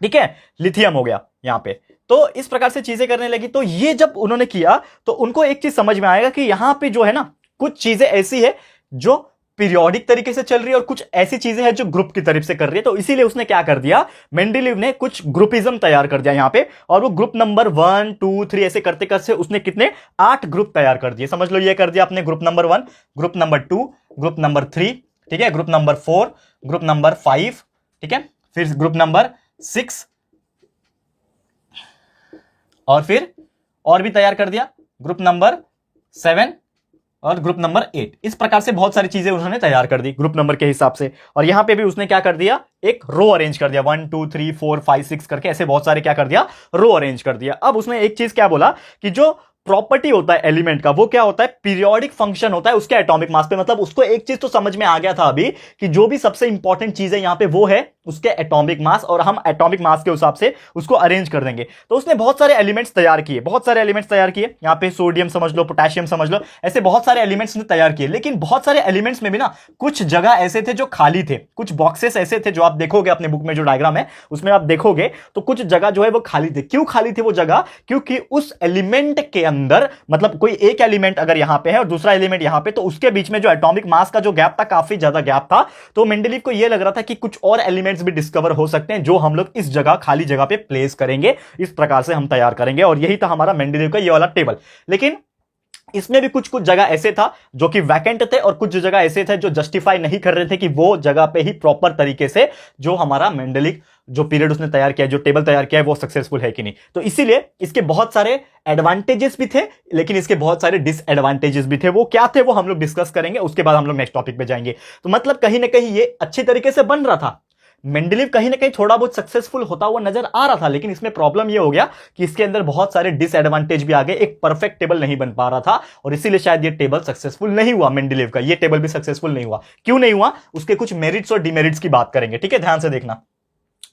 ठीक है। लिथियम हो गया यहां पे, तो इस प्रकार से चीजें करने लगी। तो ये जब उन्होंने किया तो उनको एक चीज समझ में आएगा कि यहां पे जो है ना, कुछ चीजें ऐसी है जो पीरियोडिक तरीके से चल रही है और कुछ ऐसी चीजें हैं जो ग्रुप की तरफ से कर रही है। तो इसीलिए उसने क्या कर दिया, मेंडेलीव ने कुछ ग्रुपिज्म तैयार कर दिया यहां पे, और वो ग्रुप नंबर 1 2 3 ऐसे करते करते उसने कितने 8 ग्रुप तैयार कर दिए। समझ लो ये कर दिया आपने group number 1, group number 2, group number 3, ठीक है, ग्रुप नंबर 4, ग्रुप नंबर 5, ठीक है, फिर ग्रुप नंबर 6 और फिर और भी तैयार कर दिया ग्रुप नंबर 7 और ग्रुप नंबर 8। इस प्रकार से बहुत सारी चीजें उन्होंने तैयार कर दी ग्रुप नंबर के हिसाब से। और यहां पे भी उसने क्या कर दिया, एक रो अरेंज कर दिया, 1 2 3 4 5 6 करके ऐसे बहुत सारे क्या कर दिया, रो अरेंज कर दिया। अब उसने एक चीज क्या बोला कि जो प्रॉपर्टी होता है एलिमेंट का वो क्या होता है, पीरियोडिक फंक्शन होता है उसके एटॉमिक मास पे। मतलब उसको एक चीज तो समझ में आ गया था अभी कि जो भी सबसे इंपॉर्टेंट चीज है यहां पे वो है उसके एटॉमिक मास, और हम एटॉमिक मास के हिसाब से उसको अरेंज कर देंगे। तो उसने बहुत सारे एलिमेंट्स तैयार किए, बहुत सारे एलिमेंट्स तैयार किए। यहां पे सोडियम समझ लो, पोटेशियम समझ लो, ऐसे बहुत सारे एलिमेंट्स ने तैयार किए। लेकिन बहुत सारे एलिमेंट्स में भी ना कुछ जगह ऐसे थे जो खाली थे, कुछ बॉक्सेस ऐसे थे जो आप देखोगे अपने बुक में जो डायग्राम है उसमें आप देखोगे तो कुछ जगह जो है वो खाली थे। क्यों खाली थे वो जगह, क्योंकि उस एलिमेंट के अंदर मतलब कोई एक एलिमेंट अगर यहां पे है और दूसरा एलिमेंट यहां पे, तो उसके बीच में जो एटॉमिक मास का जो गैप था काफी ज्यादा गैप था। तो मेंडलीव को यह लग रहा था कि कुछ और एलिमेंट्स भी डिस्कवर हो सकते हैं जो हम लोग इस जगह खाली जगह पे प्लेस करेंगे, इस प्रकार से हम तैयार करेंगे। और यही था हमारा मेंडलीव का ये वाला टेबल। लेकिन इसमें भी कुछ कुछ जगह ऐसे था जो कि वैकेंट थे और कुछ जगह ऐसे थे जो जस्टिफाई नहीं कर रहे थे कि वो जगह पे ही प्रॉपर तरीके से जो हमारा मेंडलिक जो पीरियड उसने तैयार किया, जो टेबल तैयार किया है वो सक्सेसफुल है कि नहीं। तो इसीलिए इसके बहुत सारे एडवांटेजेस भी थे लेकिन इसके बहुत सारे डिसएडवांटेजेस भी थे। वो क्या थे वो हम लोग डिस्कस करेंगे, उसके बाद हम लोग नेक्स्ट टॉपिक पे जाएंगे। तो मतलब कहीं ना कहीं ये अच्छे तरीके से बन रहा था, मेंडलीव कहीं ना कहीं थोड़ा बहुत सक्सेसफुल होता हुआ नजर आ रहा था। लेकिन इसमें प्रॉब्लम यह हो गया कि इसके अंदर बहुत सारे डिसएडवांटेज भी आ गए, एक परफेक्ट टेबल नहीं बन पा रहा था और इसीलिए शायद ये टेबल सक्सेसफुल नहीं हुआ। मेंडलीव का ये टेबल भी सक्सेसफुल नहीं हुआ। क्यों नहीं हुआ, उसके कुछ मेरिट्स और डिमेरिट्स की बात करेंगे। ठीक है, ध्यान से देखना।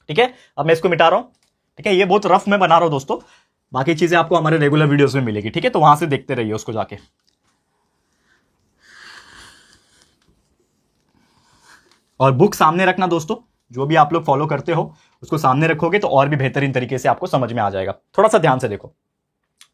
ठीक है, अब मैं इसको मिटा रहा हूं। ठीक है, ये बहुत रफ में बना रहा हूं दोस्तों, बाकी चीजें आपको हमारे रेगुलर वीडियोस में मिलेगी। ठीक है, तो वहां से देखते रहिए उसको जाके। और बुक सामने रखना दोस्तों, जो भी आप लोग फॉलो करते हो उसको सामने रखोगे तो और भी बेहतरीन तरीके से आपको समझ में आ जाएगा। थोड़ा सा ध्यान से देखो।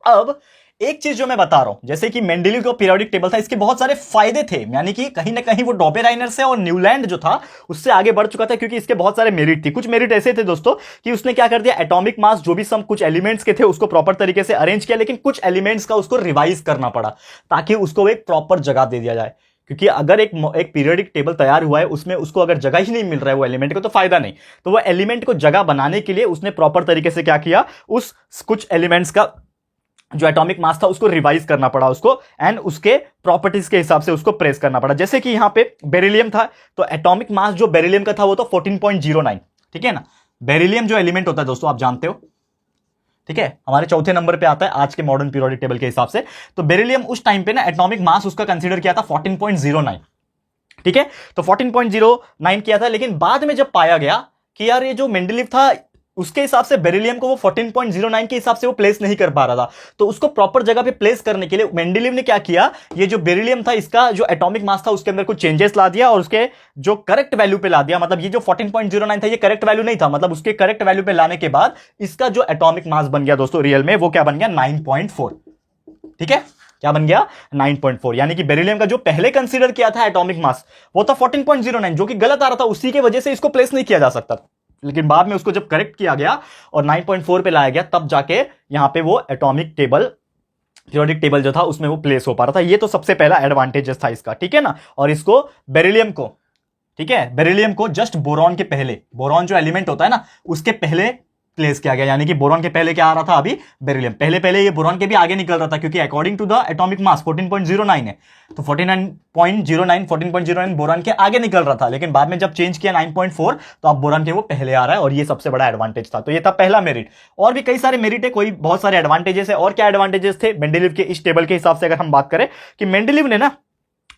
अब एक चीज जो मैं बता रहा हूं, जैसे कि मेंडलीव का पीरियोडिक टेबल था, इसके बहुत सारे फायदे थे, यानी कि कहीं ना कहीं वो डॉबेराइनर से और न्यूलैंड जो था उससे आगे बढ़ चुका था, क्योंकि इसके बहुत सारे मेरिट थी। कुछ मेरिट ऐसे थे दोस्तों कि उसने क्या कर दिया, एटॉमिक मास जो भी सम कुछ एलिमेंट्स के थे उसको प्रॉपर तरीके से अरेंज किया, लेकिन कुछ एलिमेंट्स का उसको रिवाइज करना पड़ा ताकि उसको एक प्रॉपर जगह दे दिया जाए। क्योंकि अगर एक पीरियोडिक टेबल तैयार हुआ है उसमें उसको अगर जगह ही नहीं मिल रहा है वो एलिमेंट को, तो फायदा नहीं। तो वो एलिमेंट को जगह बनाने के लिए उसने प्रॉपर तरीके से क्या किया, उस कुछ एलिमेंट्स का जो एटॉमिक मास था उसको रिवाइज करना पड़ा उसको, एंड उसके प्रॉपर्टीज के हिसाब से उसको प्रेस करना पड़ा। जैसे कि यहां पे बेरिलियम था, तो एटॉमिक मास जो बेरिलियम का था वो तो 14.09। ठीक है ना, बेरिलियम जो एलिमेंट होता है दोस्तों आप जानते हो। ठीक है, हमारे चौथे नंबर पे आता है आज के मॉडर्न पीरियोडिक टेबल के हिसाब से। तो बेरिलियम उस टाइम पे ना एटॉमिक मास उसका कंसीडर किया था 14.09। ठीक है, तो 14.09 किया था, लेकिन बाद में जब पाया गया कि यार ये जो मेंडलीव था उसके हिसाब से बेरिलियम को वो 14.09 के हिसाब से वो प्लेस नहीं कर पा रहा था। तो उसको प्रॉपर जगह पे प्लेस करने के लिए मेंडलीव ने क्या किया, ये जो बेरिलियम था इसका जो एटॉमिक मास था उसके अंदर कुछ चेंजेस ला दिया और उसके जो करेक्ट वैल्यू पे ला दिया। मतलब ये जो 14.09 था ये करेक्ट वैल्यू नहीं था, मतलब उसके करेक्ट वैल्यू पे लाने के बाद इसका जो एटॉमिक मास बन गया दोस्तों रियल में, वो क्या बन गया, 9.4। ठीक है, क्या बन गया, 9.4। यानी कि बेरिलियम का जो पहले कंसीडर किया था एटॉमिक मास वो था 14.09, जो कि गलत आ रहा था, उसी की वजह से इसको प्लेस नहीं किया जा सकता। लेकिन बाद में उसको जब करेक्ट किया गया और 9.4 पे लाया गया, तब जाके यहां पे वो एटॉमिक टेबल पीरियोडिक टेबल जो था उसमें वो प्लेस हो पा रहा था। ये तो सबसे पहला एडवांटेजेस था इसका। ठीक है ना, और इसको बेरिलियम को, ठीक है, बेरिलियम को जस्ट बोरॉन के पहले, बोरॉन जो एलिमेंट होता है ना उसके पहले प्लेस किया गया। यानी कि बोरॉन के पहले क्या आ रहा था, अभी बेरिलियम। पहले ये बोरॉन के भी आगे निकल रहा था, क्योंकि according to the atomic mass 14.09 है, तो 14.09 बोरॉन के आगे निकल रहा था। लेकिन बाद में जब चेंज किया 9.4, तो अब बोरॉन के वो पहले आ रहा है, और ये सबसे बड़ा एडवांटेज था। तो ये था पहला मेरिट। और भी कई सारे मेरिट है, कोई बहुत सारे एडवांटेजेस है। और क्या एडवांटेजेस थे मेंडलीव के इस टेबल के हिसाब से अगर हम बात करें, कि मेंडलीव ने ना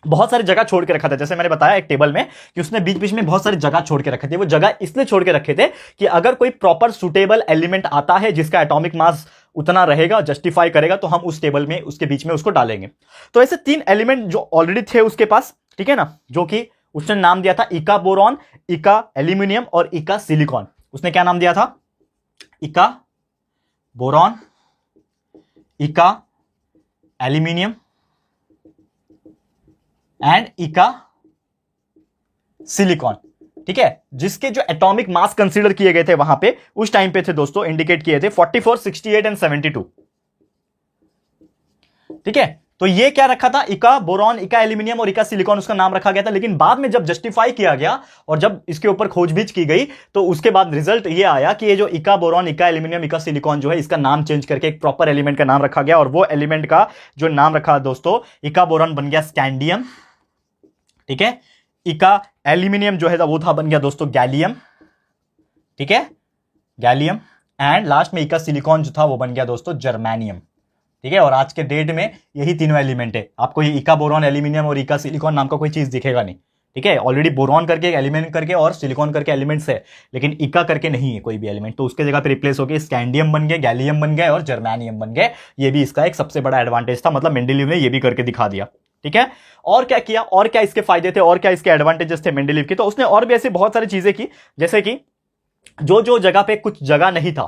बहुत सारी जगह छोड़ के रखा था। जैसे मैंने बताया एक टेबल में कि उसने बीच बीच में बहुत सारी जगह छोड़ के रखे थे। वो जगह इसलिए छोड़ के रखे थे कि अगर कोई प्रॉपर सुटेबल एलिमेंट आता है जिसका एटॉमिक मास उतना रहेगा, जस्टिफाई करेगा, तो हम उस टेबल में उसके बीच में उसको डालेंगे। तो ऐसे 3 एलिमेंट जो ऑलरेडी थे उसके पास, ठीक है ना, जो कि उसने नाम दिया था इका बोरॉन, इका एल्यूमिनियम और इका सिलिकॉन। उसने क्या नाम दिया था, इका बोरॉन, इका एल्यूमिनियम एंड इका सिलिकॉन। ठीक है, जिसके जो एटॉमिक मास कंसीडर किए गए थे वहां पे उस टाइम पे थे दोस्तों, इंडिकेट किए थे 44, 68 एंड 72। ठीक है, तो ये क्या रखा था, इका बोरॉन, इका एल्यूमिनियम और इका सिलिकॉन उसका नाम रखा गया था। लेकिन बाद में जब जस्टिफाई किया गया और जब इसके ऊपर खोजबीन की गई तो उसके बाद रिजल्ट ये आया कि ये जो इका बोरॉन, इका एल्यूमिनियम, इका सिलिकॉन जो है इसका नाम चेंज करके एक प्रॉपर एलिमेंट का नाम रखा गया। और वो एलिमेंट का जो नाम रखा दोस्तों, इका बोरॉन बन गया स्कैंडियम, ठीक है। इका एल्यूमिनियम जो है वो था बन गया दोस्तों गैलियम, ठीक है, गैलियम। एंड लास्ट में इका सिलिकॉन जो था वो बन गया दोस्तों जर्मेनियम, ठीक है। और आज के डेट में यही तीनों एलिमेंट है। आपको ये इका बोरॉन, एल्यूमिनियम और इका सिलिकॉन नाम का कोई चीज दिखेगा नहीं, ठीक है। ऑलरेडी बोरॉन करके एलिमेंट करके और सिलिकॉन करके एलिमेंट्स है, लेकिन इका करके नहीं है कोई भी एलिमेंट। तो उसके जगह पे रिप्लेस हो गए स्कैंडियम बन गए, गैलियम बन गए और जर्मेनियम बन गए। ये भी इसका एक सबसे बड़ा एडवांटेज था, मतलब मेंडेलीव ने ये भी करके दिखा दिया, ठीक है। और क्या किया, और क्या इसके फायदे थे, और क्या इसके एडवांटेजेस थे मेंडेलीव के, तो उसने और भी ऐसी बहुत सारी चीजें की। जैसे कि जो जो जगह पे कुछ जगह नहीं था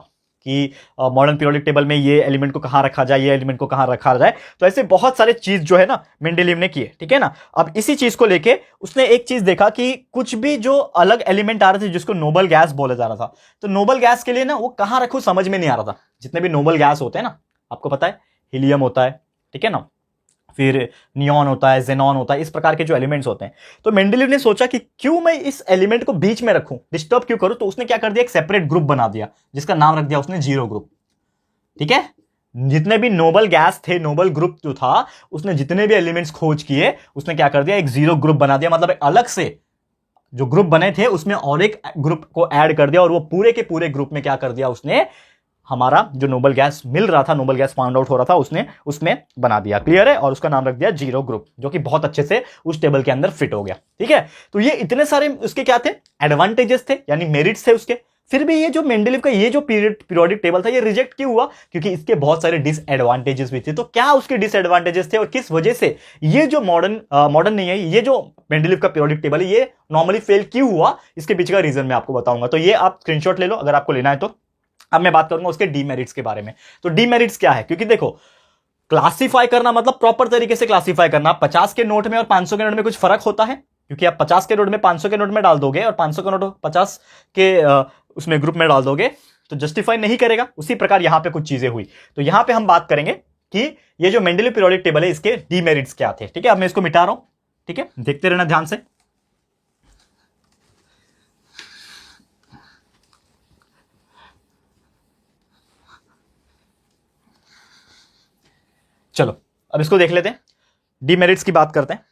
कि मॉडर्न पीरियोडिक टेबल में ये एलिमेंट को कहां रखा जाए, ये एलिमेंट को कहां रखा जाए, तो ऐसे बहुत सारे चीज जो है ना मेंडेलीव ने किए, ठीक है ना। अब इसी चीज को लेके उसने एक चीज देखा कि कुछ भी जो अलग एलिमेंट आ रहे थे जिसको नोबल गैस बोला जा रहा था, तो नोबल गैस के लिए ना वो कहां रखूं समझ में नहीं आ रहा था। जितने भी नोबल गैस होते हैं ना, आपको पता है हीलियम होता है, ठीक है ना, फिर नियॉन होता है, जेनॉन होता है, इस प्रकार के जो एलिमेंट्स होते हैं। तो मेंडेलीव ने सोचा कि क्यों मैं इस एलिमेंट को बीच में रखूं, डिस्टर्ब क्यों करूं। तो उसने क्या कर दिया, एक सेपरेट ग्रुप बना दिया जिसका नाम रख दिया उसने जीरो ग्रुप, ठीक है। जितने भी नोबल गैस थे, नोबल ग्रुप जो था, उसने जितने भी एलिमेंट्स खोज किए उसने क्या कर दिया, एक जीरो ग्रुप बना दिया। मतलब एक अलग से जो ग्रुप बने थे उसमें और एक ग्रुप को ऐड कर दिया, और वो पूरे के पूरे ग्रुप में क्या कर दिया उसने, हमारा जो नोबल गैस मिल रहा था, नोबल गैस फाउंड आउट हो रहा था, उसने उसमें बना दिया। क्लियर है। और उसका नाम रख दिया जीरो ग्रुप, जो कि बहुत अच्छे से उस टेबल के अंदर फिट हो गया, ठीक है। तो ये इतने सारे उसके क्या थे, एडवांटेजेस थे, यानी मेरिट्स थे उसके। फिर भी ये जो मेंडेलीव का ये जो पीरियोडिक टेबल था ये रिजेक्ट क्यों हुआ, क्योंकि इसके बहुत सारे डिसएडवांटेजेस भी थे। तो क्या उसके डिसएडवांटेजेस थे और किस वजह से ये जो मॉडर्न नहीं है, ये जो मेंडेलीव का पीरियोडिक टेबल है ये नॉर्मली फेल क्यों हुआ, इसके पीछे का रीजन मैं आपको बताऊंगा। तो ये आप स्क्रीनशॉट ले लो अगर आपको लेना है तो। अब मैं बात करूंगा उसके डीमेरिट्स के बारे में। तो डीमेरिट्स क्या है, क्योंकि देखो क्लासिफाई करना मतलब प्रॉपर तरीके से क्लासिफाई करना। 50 के नोट में और 500 के नोट में कुछ फर्क होता है, क्योंकि आप 50 के नोट में 500 के नोट में डाल दोगे और 500 का नोट 50 के उसमें ग्रुप में डाल दोगे तो जस्टिफाई नहीं करेगा। उसी प्रकार यहां पे कुछ चीजें हुई। तो यहां पे हम बात करेंगे कि ये जो मेंडेलीव पीरियोडिक टेबल है इसके डीमेरिट्स क्या थे, ठीक है। अब मैं इसको मिटा रहा हूं, ठीक है, देखते रहना ध्यान से। चलो अब इसको देख लेते हैं, डीमेरिट्स की बात करते हैं।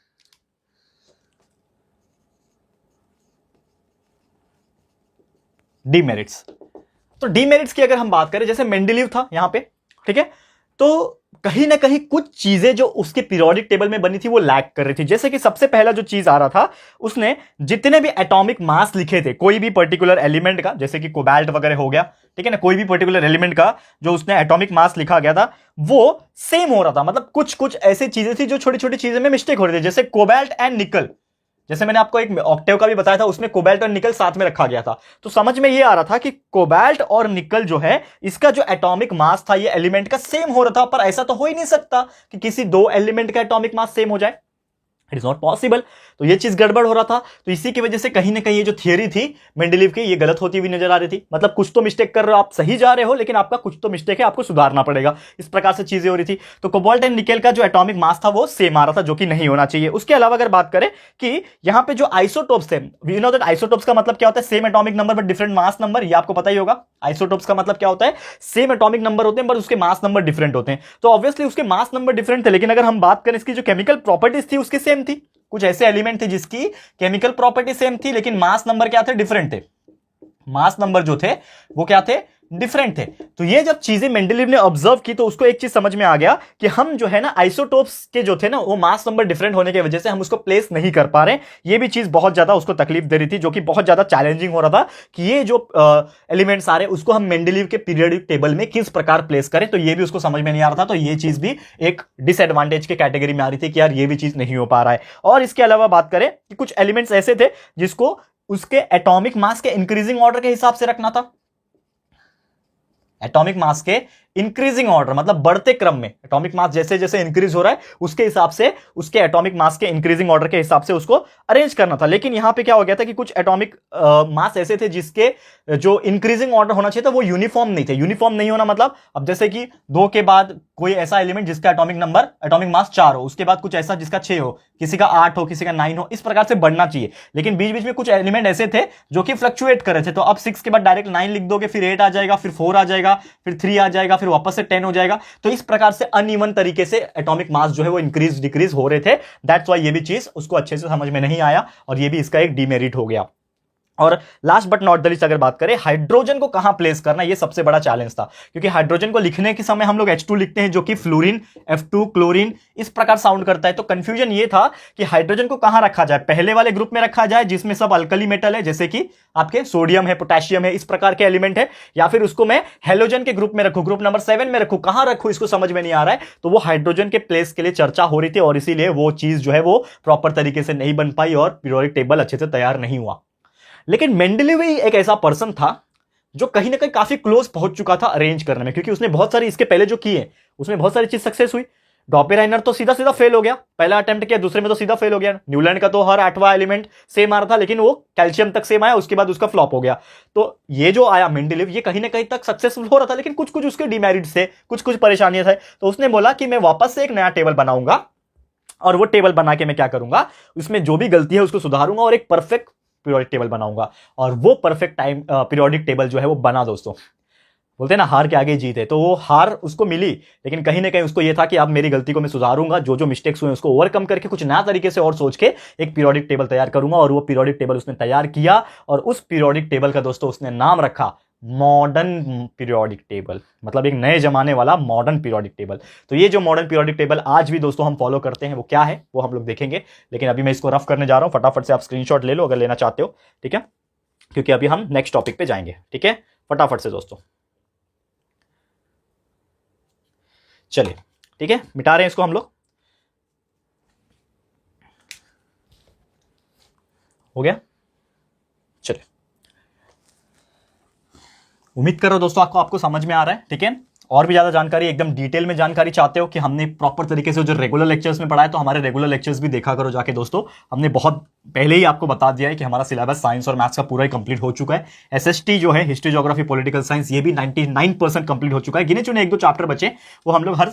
डीमेरिट्स, तो डीमेरिट्स की अगर हम बात करें, जैसे मेंडेलीव था यहां पे, ठीक है, तो कहीं ना कहीं कुछ चीजें जो उसके पीरियोडिक टेबल में बनी थी वो लैक कर रही थी। जैसे कि सबसे पहला जो चीज आ रहा था, उसने जितने भी एटॉमिक मास लिखे थे कोई भी पर्टिकुलर एलिमेंट का, जैसे कि कोबाल्ट वगैरह हो गया, ठीक है ना, कोई भी पर्टिकुलर एलिमेंट का जो उसने एटॉमिक मास लिखा गया था वो सेम हो रहा था। मतलब कुछ कुछ ऐसी चीजें थी जो छोटी छोटी चीजें में मिस्टेक हो रही थी, जैसे कोबाल्ट एंड निकल, जैसे मैंने आपको एक ऑक्टेव का भी बताया था, उसमें कोबाल्ट और निकल साथ में रखा गया था। तो समझ में ये आ रहा था कि कोबाल्ट और निकल जो है इसका जो एटॉमिक मास था ये एलिमेंट का सेम हो रहा था, पर ऐसा तो हो ही नहीं सकता कि किसी दो एलिमेंट का एटॉमिक मास सेम हो जाए, इट इज नॉट पॉसिबल। तो ये चीज गड़बड़ हो रहा था। तो इसी की वजह से कहीं ना कहीं ये जो थियरी थी मेंडेलीव की ये गलत होती हुई नजर आ रही थी। मतलब कुछ तो मिस्टेक कर रहे हो, आप सही जा रहे हो लेकिन आपका कुछ तो मिस्टेक है, आपको सुधारना पड़ेगा। इस प्रकार से चीजें हो रही थी। तो कोबाल्ट एंड निकेल का जो एटॉमिक मास था वो सेम आ रहा था, जो कि नहीं होना चाहिए। उसके अलावा अगर बात करें कि यहां पे जो आइसोटोप्स थे, वी नो दैट आइसोटोप्स का मतलब क्या होता है, same atomic number but different mass number, ये आपको पता ही होगा। आइसोटोप्स का मतलब क्या होता है, सेम एटॉमिक नंबर होते हैं बट उसके मास नंबर डिफरेंट होते हैं। तो ऑब्वियसली उसके मास नंबर डिफरेंट थे, लेकिन अगर हम बात करें इसकी जो केमिकल प्रॉपर्टीज थी उसकी सेम थी। कुछ ऐसे एलिमेंट थे जिसकी केमिकल प्रॉपर्टी सेम थी लेकिन मास नंबर क्या थे, डिफरेंट थे। मास नंबर जो थे वो क्या थे, डिफरेंट थे। तो ये जब चीजें मेंडेलीव ने ऑब्जर्व की तो उसको एक चीज समझ में आ गया कि हम जो है ना आइसोटोप्स के जो थे ना वो मास नंबर डिफरेंट होने की वजह से हम उसको प्लेस नहीं कर पा रहे। ये भी चीज बहुत ज्यादा उसको तकलीफ दे रही थी, जो कि बहुत ज्यादा चैलेंजिंग हो रहा था कि ये जो एलिमेंट्स आ रहे उसको हम मेंडेलीव के पीरियोडिक टेबल में किस प्रकार प्लेस करें। तो ये भी उसको समझ में नहीं आ रहा था। तो ये चीज भी एक डिसएडवांटेज के कैटेगरी में आ रही थी कि यार ये भी चीज नहीं हो पा रहा है। और इसके अलावा बात करें कि कुछ एलिमेंट्स ऐसे थे जिसको उसके एटॉमिक मास के इंक्रीजिंग ऑर्डर के हिसाब से रखना था। एटॉमिक मास के इंक्रीजिंग ऑर्डर, मतलब बढ़ते क्रम में एटॉमिक मास जैसे जैसे इंक्रीज हो रहा है उसके हिसाब से उसके एटॉमिक मास के इंक्रीजिंग ऑर्डर के हिसाब से उसको अरेंज करना था। लेकिन यहां पे क्या हो गया था कि कुछ एटॉमिक मास ऐसे थे जिसके जो इंक्रीजिंग ऑर्डर होना चाहिए था वो यूनिफॉर्म नहीं थे। यूनिफॉर्म नहीं होना मतलब अब जैसे कि 2 के बाद कोई ऐसा एलिमेंट जिसका एटॉमिक मास 4 हो, उसके बाद कुछ ऐसा जिसका 6 हो, किसी का 8 हो, किसी का 9 हो, इस प्रकार से बढ़ना चाहिए। लेकिन बीच बीच में कुछ एलिमेंट ऐसे थे जो कि फ्लक्चुएट कर रहे थे। तो अब 6 के बाद डायरेक्ट 9 लिख दोगे, फिर 8 आ जाएगा, फिर 4 आ जाएगा, फिर 3 आ जाएगा, फिर वापस से 10 हो जाएगा। तो इस प्रकार से अनइवन तरीके से एटॉमिक मास जो है वो इंक्रीज डिक्रीज हो रहे थे। दैट्स वाई ये भी चीज उसको अच्छे से समझ में नहीं आया और ये भी इसका एक डीमेरिट हो गया। और last but not the least अगर बात करें, हाइड्रोजन को कहां प्लेस करना, ये सबसे बड़ा चैलेंज था। क्योंकि हाइड्रोजन को लिखने के समय हम लोग H2 लिखते हैं जो कि फ्लोरीन, F2 क्लोरीन इस प्रकार साउंड करता है। तो कंफ्यूजन ये था कि हाइड्रोजन को कहां रखा जाए, पहले वाले ग्रुप में रखा जाए जिसमें सब अल्कली मेटल है जैसे कि आपके सोडियम है, पोटेशियम है, इस प्रकार के एलिमेंट है, या फिर उसको मैं हेलोजन के ग्रुप में रखूं, ग्रुप नंबर 7 में रखूं, कहां रखूं इसको समझ में नहीं आ रहा है। तो वो हाइड्रोजन के प्लेस के लिए चर्चा हो रही थी और इसीलिए वो चीज जो है वो प्रॉपर तरीके से नहीं बन पाई और पीरियोडिक टेबल अच्छे से तैयार नहीं हुआ। लेकिन मेंडलीव ही एक ऐसा पर्सन था जो कहीं ना कहीं काफी क्लोज पहुंच चुका था अरेंज करने में, क्योंकि उसने बहुत सारी इसके पहले जो किए उसमें बहुत सारी चीज सक्सेस हुई। डॉपेराइनर तो सीधा सीधा फेल हो गया, पहला अटेम्प्ट किया, दूसरे में तो सीधा फेल हो गया। न्यूलैंड का तो हर 8वां एलिमेंट सेम आ रहा था, लेकिन वो कैल्शियम तक सेम आया, उसके बाद उसका फ्लॉप हो गया। तो ये जो आया मेंडलीव, ये कहीं ना कहीं तक सक्सेसफुल हो रहा था, लेकिन कुछ कुछ उसके डिमेरिट्स थे, कुछ कुछ परेशानियां थे। तो उसने बोला कि मैं वापस से एक नया टेबल बनाऊंगा और वो टेबल बना के मैं क्या करूंगा, उसमें जो भी गलती है उसको सुधारूंगा और एक परफेक्ट पीरियोडिक टेबल बनाऊंगा। और वो परफेक्ट टाइम पीरियोडिक टेबल जो है वो बना। दोस्तों बोलते हैं ना हार के आगे जीत है, तो वो हार उसको मिली, लेकिन कहीं ना कहीं उसको ये था कि अब मेरी गलती को मैं सुधारूंगा, जो जो मिस्टेक्स हुए उसको ओवरकम करके कुछ नया तरीके से और सोच के एक पीरियोडिक टेबल तैयार करूंगा। और वो पीरियोडिक टेबल उसने तैयार किया और उस पीरियोडिक टेबल का दोस्तों उसने नाम रखा मॉडर्न पीरियोडिक टेबल, मतलब एक नए जमाने वाला मॉडर्न पीरियोडिक टेबल। तो ये जो मॉडर्न पीरियोडिक टेबल आज भी दोस्तों हम फॉलो करते हैं वो क्या है वो हम लोग देखेंगे। लेकिन अभी मैं इसको रफ करने जा रहा हूं, फटाफट से आप स्क्रीनशॉट ले लो अगर लेना चाहते हो, ठीक है, क्योंकि अभी हम नेक्स्ट टॉपिक पे जाएंगे। ठीक है, फटाफट से दोस्तों चलिए, ठीक है, मिटा रहे हैं इसको हम लोग। हो गया, चलिए, उम्मीद कर रहा हूं दोस्तों आपको समझ में आ रहा है। ठीक है, और भी ज्यादा जानकारी, एकदम डिटेल में जानकारी चाहते हो कि हमने प्रॉपर तरीके से जो रेगुलर लेक्चर्स में पढ़ा है, तो हमारे रेगुलर लेक्चर्स भी देखा करो जाके दोस्तों। हमने बहुत पहले ही आपको बता दिया है कि हमारा सिलेबस साइंस और मैथ्स का पूरा ही कंप्लीट हो चुका है। एसएसटी जो है हिस्ट्री, ज्योग्राफी, पॉलिटिकल साइंस, ये भी 99% कंप्लीट हो चुका है। गिने चुने 1-2 चैप्टर बचे, वो हम लोग हर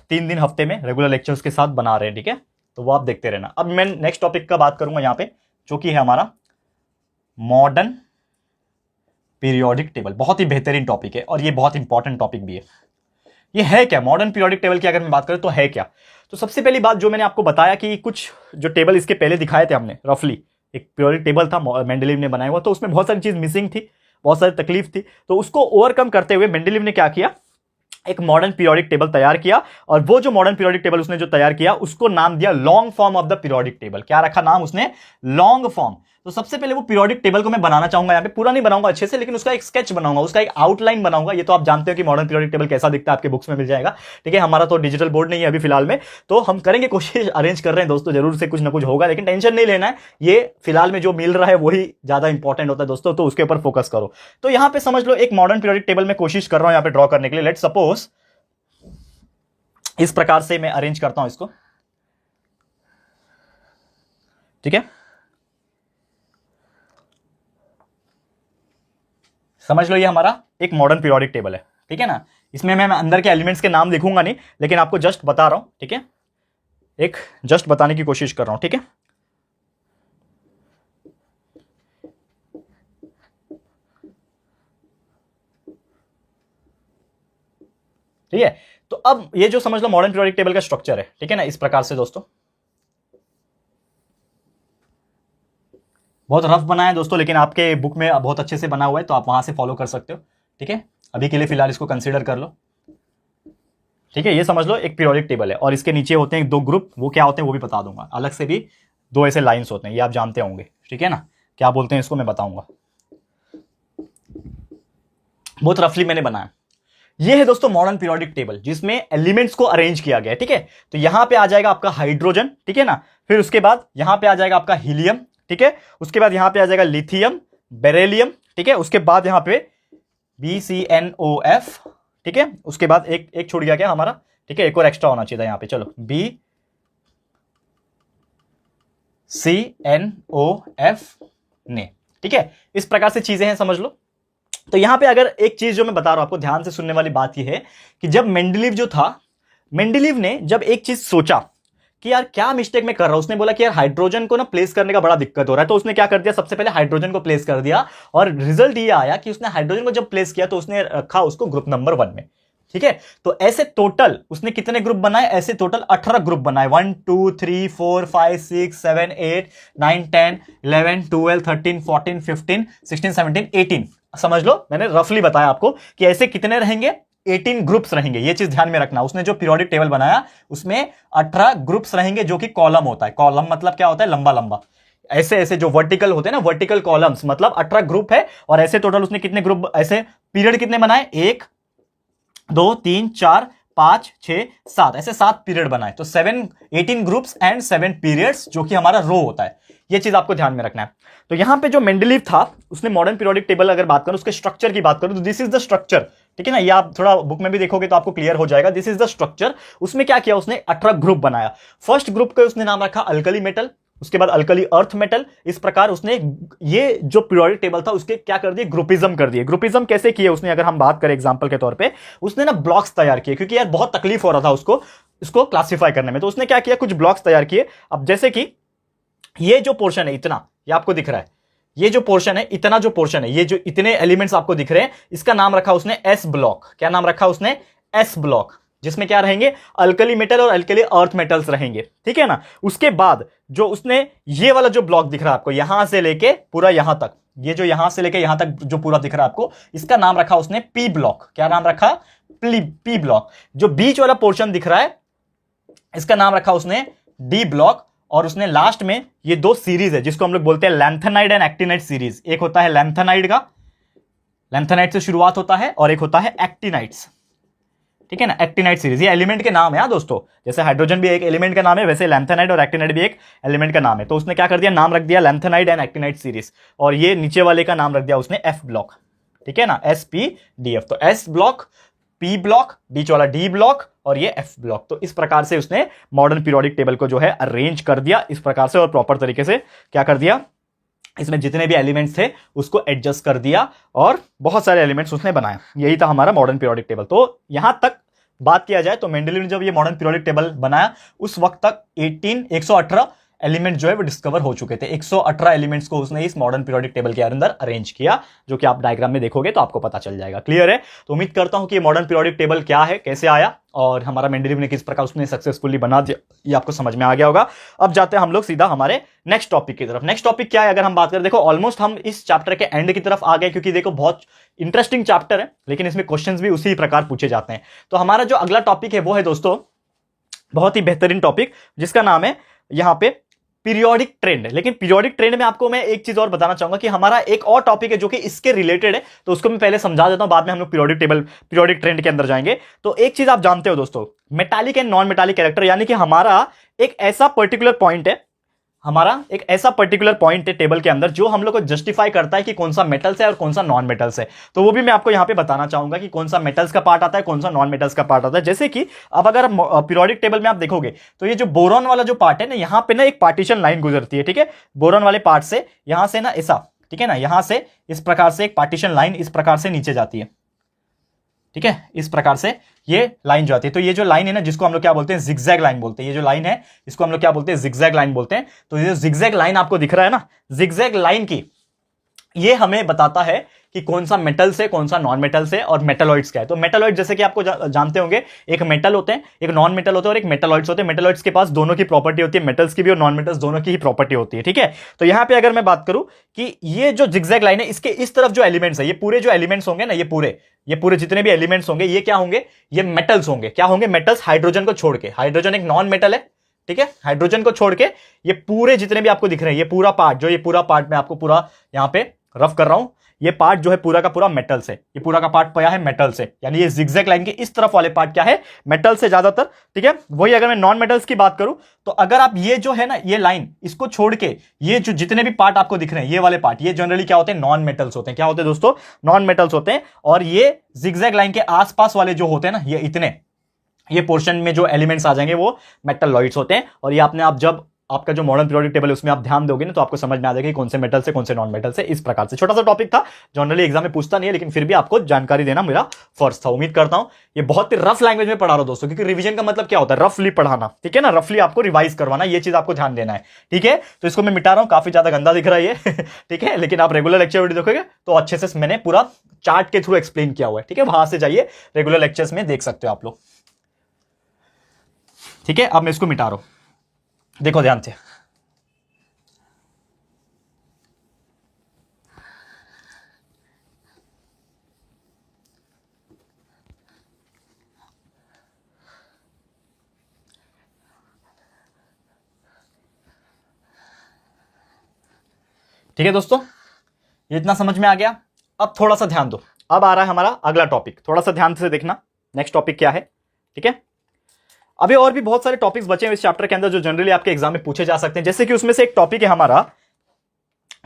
3 दिन हफ्ते में रेगुलर लेक्चर्स के साथ बना रहे हैं। ठीक है, तो वो आप देखते रहना। अब मैं नेक्स्ट टॉपिक का बात करूंगा यहाँ पे, जो कि है हमारा मॉडर्न पीरियोडिक टेबल। बहुत ही बेहतरीन टॉपिक है और ये बहुत इंपॉर्टेंट टॉपिक भी है। ये है क्या मॉडर्न पीरियोडिक टेबल की अगर मैं बात करूं तो है क्या। तो सबसे पहली बात जो मैंने आपको बताया कि कुछ जो टेबल इसके पहले दिखाए थे हमने, रफली एक पीरियोडिक टेबल था मेंडलीव ने बनाया हुआ, तो उसमें बहुत सारी चीज मिसिंग थी, बहुत सारी तकलीफ थी। तो उसको ओवरकम करते हुए मेंडलीव ने क्या किया, एक मॉडर्न पीरियोडिक टेबल तैयार किया। और वो जो मॉडर्न पीरियोडिक टेबल उसने जो तैयार किया उसको नाम दिया long form of the periodic table. क्या रखा नाम उसने, लॉन्ग फॉर्म। तो सबसे पहले वो पीरियोडिक टेबल को मैं बनाना चाहूंगा, यहाँ पे पूरा नहीं बनाऊंगा अच्छे से, लेकिन उसका एक स्केच बनाऊंगा, उसका एक आउटलाइन बनाऊंगा। ये तो आप जानते हो कि मॉडर्न पीरियोडिक टेबल कैसा दिखता है, आपके बुक्स में मिल जाएगा। ठीक है, हमारा तो डिजिटल बोर्ड नहीं है अभी फिलहाल में, तो हम करेंगे कोशिश, अरेंज कर रहे हैं दोस्तों, जरूर से कुछ ना कुछ होगा, लेकिन टेंशन नहीं लेना है। ये फिलहाल में जो मिल रहा है वही ज्यादा इंपॉर्टेंट होता है दोस्तों, तो उसके ऊपर फोकस करो। तो यहां पे समझ लो एक मॉडर्न पीरियोडिक टेबल में कोशिश कर रहा हूं यहाँ पे ड्रॉ करने के लिए। लेट्स सपोज इस प्रकार से मैं अरेंज करता हूं इसको। ठीक है, समझ लो ये हमारा एक मॉडर्न पीरियोडिक टेबल है। ठीक है ना, इसमें मैं अंदर के एलिमेंट्स के नाम लिखूंगा नहीं, लेकिन आपको जस्ट बता रहा हूं। ठीक है, एक जस्ट बताने की कोशिश कर रहा हूं। ठीक है, ठीक है, तो अब ये जो समझ लो मॉडर्न पीरियोडिक टेबल का स्ट्रक्चर है। ठीक है ना, इस प्रकार से दोस्तों, बहुत रफ बना है दोस्तों, लेकिन आपके बुक में बहुत अच्छे से बना हुआ है, तो आप वहां से फॉलो कर सकते हो। ठीक है, अभी के लिए फिलहाल इसको कंसीडर कर लो। ठीक है, ये समझ लो एक पीरियोडिक टेबल है और इसके नीचे होते हैं 2 ग्रुप, वो क्या होते हैं वो भी बता दूंगा। अलग से भी 2 ऐसे लाइंस होते हैं, ये आप जानते होंगे। ठीक है ना, क्या बोलते हैं इसको मैं बताऊंगा, बहुत रफली मैंने बनाया। ये है दोस्तों मॉडर्न पीरियोडिक टेबल, जिसमें एलिमेंट्स को अरेंज किया गया है। ठीक है, तो यहां पे आ जाएगा आपका हाइड्रोजन। ठीक है ना, फिर उसके बाद यहां पे आ जाएगा आपका हीलियम। ठीक है, उसके बाद यहां पे आ जाएगा लिथियम, बेरिलियम। ठीक है, उसके बाद यहां पे BCNOF। ठीक है, उसके बाद एक एक छूट गया क्या हमारा, ठीक है, एक और एक्स्ट्रा होना चाहिए था यहां पे, चलो BCNOF ने, ठीक है, इस प्रकार से चीजें हैं, समझ लो। तो यहां पे अगर एक चीज जो मैं बता रहा हूं आपको, ध्यान से सुनने वाली बात यह है कि जब मेंडलीव जो था, मेंडलीव ने जब एक चीज सोचा कि यार क्या मिस्टेक मैं कर रहा हूं, उसने बोला कि यार हाइड्रोजन को ना प्लेस करने का बड़ा दिक्कत हो रहा है, तो उसने क्या कर दिया, सबसे पहले हाइड्रोजन को प्लेस कर दिया, और रिजल्ट ये आया कि उसने हाइड्रोजन को जब प्लेस किया तो उसने रखा उसको ग्रुप नंबर 1 में, ठीक है। तो ऐसे टोटल उसने कितने ग्रुप बनाए, ऐसे टोटल 18 ग्रुप बनाए, 1 2 3 4 5 6 7 8 9 10 11 12 13 14 15 16 17 18, समझ लो मैंने रफली बताया आपको कि ऐसे कितने रहेंगे, 18 ग्रुप्स रहेंगे, ये चीज ध्यान में रखना। उसने जो पीरियोडिक टेबल बनाया उसमें 18 ग्रुप्स रहेंगे, जो कि कॉलम होता है, कॉलम मतलब क्या होता है, लंबा लंबा, ऐसे ऐसे जो वर्टिकल होते हैं ना, वर्टिकल कॉलम्स, मतलब 18 ग्रुप है। और ऐसे टोटल उसने कितने ग्रुप, ऐसे पीरियड कितने बनाए, 1 2 3 4 5 6 7, ऐसे 7 पीरियड बनाए, तो 18 ग्रुप्स एंड 7 पीरियड्स, जो कि हमारा रो होता है, ये चीज आपको ध्यान में रखना है। तो यहां पे जो मेंडलीव था उसने मॉडर्न पीरियोडिक टेबल अगर बात करूं, उसके स्ट्रक्चर की बात करूं, तो दिस इज द स्ट्रक्चर, ठीक है ना, ये आप थोड़ा बुक में भी देखोगे तो आपको क्लियर हो जाएगा, दिस इज द स्ट्रक्चर। उसमें क्या किया, उसने 18 ग्रुप बनाया। फर्स्ट ग्रुप का उसने नाम रखा अल्कली मेटल, उसके बाद अल्कली अर्थ मेटल, इस प्रकार उसने ये जो पीरियोडिक टेबल था उसके क्या कर दिए, ग्रुपिज्म कर दिए। ग्रुपिज्म कैसे किए उसने, अगर हम बात करें एग्जांपल के तौर पे, उसने ना ब्लॉक्स तैयार किए, क्योंकि यार बहुत तकलीफ हो रहा था उसको इसको क्लासिफाई करने में, तो उसने क्या किया, कुछ ब्लॉक्स तैयार किए। अब जैसे कि ये जो पोर्शन है इतना, ये आपको दिख रहा है, ये जो पोर्शन है, इतना जो पोर्शन है, ये जो इतने एलिमेंट्स आपको दिख रहे हैं, इसका नाम रखा उसने एस ब्लॉक। क्या नाम रखा उसने, एस ब्लॉक, जिसमें क्या रहेंगे, अल्कली मेटल और अल्कली अर्थ मेटल्स रहेंगे, ठीक है ना। उसके बाद जो उसने ये वाला जो ब्लॉक दिख रहा है आपको, यहां से लेके पूरा यहां तक, ये जो यहां से लेके यहां तक जो पूरा दिख रहा है आपको, इसका नाम रखा उसने पी ब्लॉक। क्या नाम रखा, पी ब्लॉक। जो बीच वाला पोर्शन दिख रहा है इसका नाम रखा उसने डी ब्लॉक। और उसने लास्ट में ये दो सीरीज है जिसको हम लोग बोलते हैं लैंथेनाइड एंड एक्टिनाइड सीरीज। एक होता है लैंथेनाइड का, लैंथेनाइड से शुरुआत होता है, और एक होता है एक्टिनाइड्स, ठीक है ना, एक्टिनाइड सीरीज। ये एलिमेंट के नाम है दोस्तों, जैसे हाइड्रोजन भी एक एलिमेंट का नाम है, वैसे लैंथेनाइड और एक्टिनाइड भी एक एलिमेंट का नाम है। तो उसने क्या कर दिया, नाम रख दिया लैंथेनाइड एंड एक्टिनाइड सीरीज, और ये नीचे वाले का नाम रख दिया उसने एफ ब्लॉक, ठीक है ना, SPDF। तो एस ब्लॉक, पी ब्लॉक, बीच वाला डी ब्लॉक, और ये एफ ब्लॉक। तो इस प्रकार से उसने मॉडर्न पीरियोडिक टेबल को जो है अरेंज कर दिया इस प्रकार से, और प्रॉपर तरीके से क्या कर दिया, इसमें जितने भी एलिमेंट्स थे उसको एडजस्ट कर दिया, और बहुत सारे एलिमेंट्स उसने बनाया। यही था हमारा मॉडर्न पीरियोडिक टेबल। तो यहां तक बात किया जाए तो मेंडलीव ने जब ये मॉडर्न पीरियोडिक टेबल बनाया उस वक्त तक 118 एलिमेंट जो है वो डिस्कवर हो चुके थे। 118 एलिमेंट्स को उसने इस मॉडर्न पीरियोडिक टेबल के अंदर अरेंज किया, जो कि आप डायग्राम में देखोगे तो आपको पता चल जाएगा। क्लियर है? तो उम्मीद करता हूं कि ये मॉडर्न पीरियोडिक टेबल क्या है, कैसे आया, और हमारा मेंडलीव ने किस प्रकार उसने सक्सेसफुली बना दिया, ये आपको समझ में आ गया होगा। अब जाते हैं हम लोग सीधा हमारे नेक्स्ट टॉपिक की तरफ। नेक्स्ट टॉपिक क्या है, अगर हम बात करें, देखो ऑलमोस्ट हम इस चैप्टर के एंड की तरफ आ गए, क्योंकि देखो बहुत इंटरेस्टिंग चैप्टर है, लेकिन इसमें क्वेश्चंस भी उसी प्रकार पूछे जाते हैं। तो हमारा जो अगला टॉपिक है वो है दोस्तों बहुत ही बेहतरीन टॉपिक, जिसका नाम है यहां पे पीरियोडिक ट्रेंड। लेकिन पीरियोडिक ट्रेंड में आपको मैं एक चीज और बताना चाहूंगा कि हमारा एक और टॉपिक है जो कि इसके रिलेटेड है, तो उसको मैं पहले समझा देता हूं, बाद में हम लोग पीरियोडिक टेबल, पीरियोडिक ट्रेंड के अंदर जाएंगे। तो एक चीज आप जानते हो दोस्तों, metallic and non metallic character, यानी कि हमारा एक ऐसा पर्टिकुलर पॉइंट है, हमारा एक ऐसा पर्टिकुलर पॉइंट है टेबल के अंदर जो हम लोग को जस्टिफाई करता है कि कौन सा मेटल्स है और कौन सा नॉन मेटल्स है। तो वो भी मैं आपको यहां पे बताना चाहूंगा कि कौन सा मेटल्स का पार्ट आता है, कौन सा नॉन मेटल्स का पार्ट आता है। जैसे कि अब अगर पीरियोडिक टेबल में आप देखोगे तो ये जो बोरॉन वाला जो पार्ट है ना, यहां पे ना एक पार्टीशन लाइन गुजरती है, ठीक है, बोरॉन वाले पार्ट से यहां से ना ऐसा, ठीक है ना, यहां से इस प्रकार से एक पार्टीशन लाइन इस प्रकार से नीचे जाती है, ठीक है, इस प्रकार से ये लाइन जो आती है। तो ये जो लाइन है ना, जिसको हम लोग क्या बोलते हैं, जिगजैग लाइन बोलते हैं। ये जो लाइन है इसको हम लोग क्या बोलते हैं, जिगजैग लाइन बोलते हैं। तो ये जो जिगजैग लाइन आपको दिख रहा है ना, जिगजैग लाइन की ये हमें बताता है कि कौन सा मेटल्स है, कौन सा नॉन मेटल्स है, और मेटलॉइड्स क्या है। तो मेटलॉइड जैसे कि आपको जानते होंगे, एक मेटल होते हैं, एक नॉन मेटल होते हैं, और एक मेटलॉइड्स होते हैं। मेटलॉइड्स के पास दोनों की प्रॉपर्टी होती है, मेटल्स की भी और नॉन मेटल्स दोनों की ही प्रॉपर्टी होती है, ठीक है। तो यहां पे अगर मैं बात करूं कि ये जो जिगजैग लाइन है, इसके इस तरफ जो एलिमेंट्स है, ये पूरे जो एलिमेंट्स होंगे ना, ये पूरे जितने भी एलिमेंट्स होंगे, ये क्या होंगे, ये मेटल्स होंगे। क्या होंगे, मेटल्स, हाइड्रोजन को छोड़ के। हाइड्रोजन एक नॉन मेटल है, ठीक है, हाइड्रोजन को छोड़ के ये पूरे जितने भी आपको दिख रहे हैं, ये पूरा पार्ट, जो ये पूरा पार्ट मैं आपको पूरा यहां पे रफ कर रहा हूं, ये पार्ट जो है पूरा का पूरा मेटल से, ये पूरा का पार्ट पाया है मेटल से, यानी ये जिगजैग लाइन के इस तरफ वाले पार्ट क्या है, मेटल से ज्यादातर, ठीक है। वही अगर मैं नॉन मेटल्स की बात करूं तो अगर आप ये जो है ना ये लाइन इसको छोड़ के ये जो जितने भी पार्ट आपको दिख रहे हैं ये वाले पार्ट, ये जनरली क्या होते हैं, नॉन मेटल्स होते हैं। क्या होते हैं दोस्तों, नॉन मेटल्स होते हैं। और ये जिगजैग लाइन के आसपास वाले जो होते हैं ना, ये इतने, ये पोर्शन में जो एलिमेंट्स आ जाएंगे वो मेटलॉइड्स होते हैं। और ये आपने आप जब आपका जो मॉडर्न पीरियोडिक टेबल है उसमें आप ध्यान दोगे ना तो आपको समझ में आ जाएगा कि कौन से मेटल से कौन से नॉन मेटल से। इस प्रकार से छोटा सा टॉपिक था, जनरली एग्जाम में पूछता नहीं है, लेकिन फिर भी आपको जानकारी देना मेरा फर्ज था। उम्मीद करता हूं ये बहुत ही रफ लैंग्वेज में पढ़ा रहा हूं दोस्तों, क्योंकि रिवीजन का मतलब क्या होता है, रफली पढ़ाना, ठीक है ना, रफली आपको रिवाइज करवाना, ये चीज आपको ध्यान देना है, ठीक है। तो इसको मैं मिटा रहा हूं, काफी ज्यादा गंदा दिख रहा है ये ठीक है, लेकिन आप रेगुलर लेक्चर वीडियो देखोगे तो अच्छे से मैंने पूरा चार्ट के थ्रू एक्सप्लेन किया हुआ है, ठीक है। वहां से जाइए, रेगुलर लेक्चर्स में देख सकते हो आप लोग, ठीक है। अब मैं इसको मिटा रहा हूं, देखो ध्यान से। ठीक है दोस्तों, ये इतना समझ में आ गया। अब थोड़ा सा ध्यान दो, अब आ रहा है हमारा अगला टॉपिक, थोड़ा सा ध्यान से देखना नेक्स्ट टॉपिक क्या है, ठीक है। अभी और भी बहुत सारे टॉपिक्स बचे हैं इस चैप्टर के अंदर जो जनरली आपके एग्जाम में पूछे जा सकते हैं, जैसे कि उसमें से एक टॉपिक है हमारा,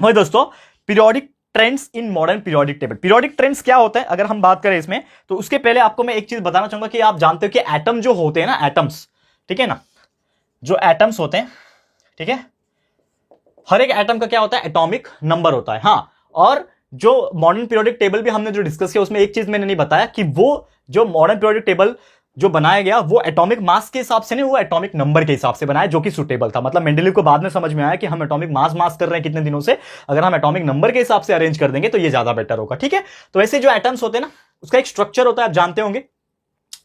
वही दोस्तों, periodic trends in modern periodic table. Periodic trends क्या होता है अगर हम बात करें इसमें, तो उसके पहले आपको मैं एक चीज बताना चाहूंगा कि आप जानते हो कि एटम जो होते हैं ना, एटम्स, ठीक है ना, जो एटम्स होते हैं, ठीक है, हर एक एटम का क्या होता है, एटॉमिक नंबर होता है। हाँ, और जो मॉडर्न पीरियोडिक टेबल भी हमने जो डिस्कस किया उसमें एक चीज मैंने नहीं बताया कि वो जो मॉडर्न पीरियोडिक टेबल जो बनाया गया वो एटॉमिक मास के हिसाब से नहीं, वो एटॉमिक नंबर के हिसाब से बनाया, जो कि सुटेबल था। मतलब मेंडलीव को बाद में समझ में आया कि हम एटॉमिक मास कर रहे हैं कितने दिनों से, अगर हम एटॉमिक नंबर के हिसाब से अरेंज कर देंगे तो ये ज्यादा बेटर होगा, ठीक है। तो ऐसे जो एटम्स होते हैं ना, उसका एक स्ट्रक्चर होता है, आप जानते होंगे,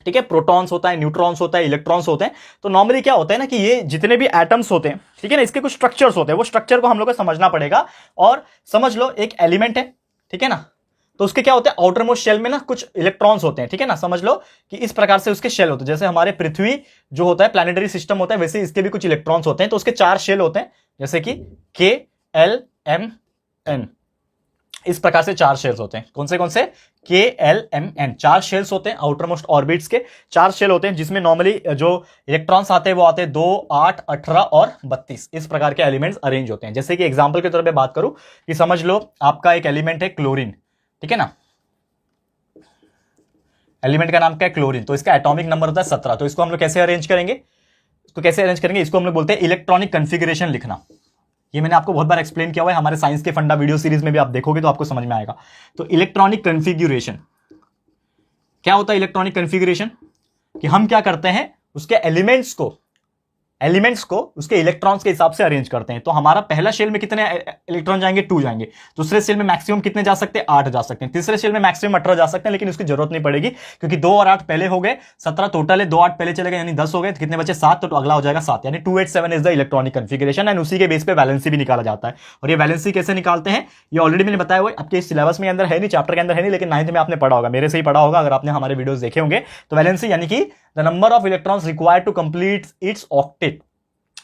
ठीक है। प्रोटॉन्स होता है, न्यूट्रॉन्स होता है, इलेक्ट्रॉन्स होते हैं। तो नॉर्मली क्या होता है ना कि ये जितने भी एटम्स होते हैं, ठीक है ना, इसके कुछ स्ट्रक्चर्स होते हैं, वो स्ट्रक्चर को हम लोग को समझना पड़ेगा। और समझ लो एक एलिमेंट है, ठीक है ना, तो उसके क्या होते हैं, आउटर मोस्ट शेल में ना कुछ इलेक्ट्रॉन्स होते हैं, ठीक है ना। समझ लो कि इस प्रकार से उसके शेल होते हैं, जैसे हमारे पृथ्वी जो होता है प्लैनेटरी सिस्टम होता है, वैसे इसके भी कुछ इलेक्ट्रॉन्स होते हैं। तो उसके 4 शेल होते हैं, जैसे कि के, एल, एम, एन, इस प्रकार से 4 शेल्स होते हैं। कौन से के, एल, एम, एन, 4 शेल्स होते हैं आउटर मोस्ट ऑर्बिट्स के, 4 शेल होते हैं, जिसमें नॉर्मली जो इलेक्ट्रॉन्स आते हैं वो आते हैं 2, 8, 18 और 32, इस प्रकार के एलिमेंट्स अरेंज होते हैं। जैसे कि एग्जांपल के तौर पे बात करूं कि समझ लो आपका एक एलिमेंट है क्लोरीन, ठीक है ना, एलिमेंट का नाम क्या है, क्लोरीन। तो इसका एटॉमिक नंबर होता है 17। तो इसको हम लोग कैसे अरेंज करेंगे, इसको हम लोग बोलते हैं इलेक्ट्रॉनिक कन्फिगरेशन लिखना। ये मैंने आपको बहुत बार एक्सप्लेन किया हुआ है, हमारे साइंस के फंडा वीडियो सीरीज में भी आप देखोगे तो आपको समझ में आएगा। तो इलेक्ट्रॉनिक कन्फिगरेशन क्या होता है, इलेक्ट्रॉनिक कन्फिगरेशन कि हम क्या करते हैं, उसके एलिमेंट्स को उसके इलेक्ट्रॉन्स के हिसाब से अरेंज करते हैं। तो हमारा पहला शेल में कितने इलेक्ट्रॉन जाएंगे, 2 जाएंगे। दूसरे शेल में मैक्सिमम कितने जा सकते हैं, 8 जा सकते हैं। तीसरे शेल में मैक्सिमम 18 जा सकते हैं, लेकिन उसकी जरूरत नहीं पड़ेगी क्योंकि 2 और 8 पहले हो गए, 17 टोटल है, 2 8 पहले चले गए यानी 10 हो गए, तो कितने बचे, 7, तो अगला हो जाएगा 7, यानी 287 is the electronic configuration. And उसी के बेस पे वैलेंसी भी निकाला जाता है। और ये वैलेंसी कैसे निकालते हैं ये ऑलरेडी मैंने बताया हुआ है, आपके सिलेबस में अंदर है नहीं, चैप्टर के अंदर है नहीं, लेकिन 9th में आपने पढ़ा होगा, मेरे से ही पढ़ा होगा अगर आपने हमारे वीडियोस देखे होंगे। तो वैलेंसी यानी कि the number of electrons required to complete its octet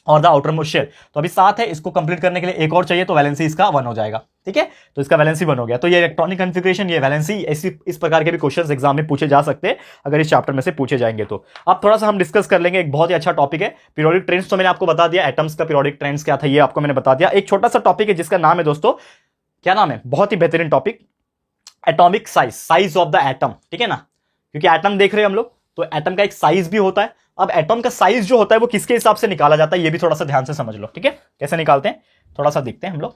और द आउटर मोस्ट शेल। तो अभी 7 है, इसको कंप्लीट करने के लिए एक और चाहिए, तो वैलेंसी इसका 1 हो जाएगा, ठीक है। तो इसका वैलेंसी 1 हो गया। तो ये इलेक्ट्रॉनिक कन्फिगरेशन, ये वैलेंसी, इस प्रकार के भी क्वेश्चंस एग्जाम में पूछे जा सकते हैं अगर इस चैप्टर में से पूछे जाएंगे तो। अब थोड़ा सा हम डिस्कस कर लेंगे, एक बहुत ही अच्छा टॉपिक है पीरियोडिक ट्रेंड्स। तो मैंने आपको बता दिया एटम्स का पीरियोडिक ट्रेंड्स क्या था, ये आपको मैंने बता दिया। एक छोटा सा टॉपिक है जिसका नाम है दोस्तों, क्या नाम है, बहुत ही बेहतरीन topic, atomic size of the atom, ठीक है ना। क्योंकि एटम देख रहे हैं हम लोग, तो एटम का एक साइज भी होता है। अब एटम का साइज जो होता है वो किसके हिसाब से निकाला जाता है, ये भी थोड़ा सा ध्यान से समझ लो, ठीक है। कैसे निकालते हैं थोड़ा सा देखते हैं हम लोग।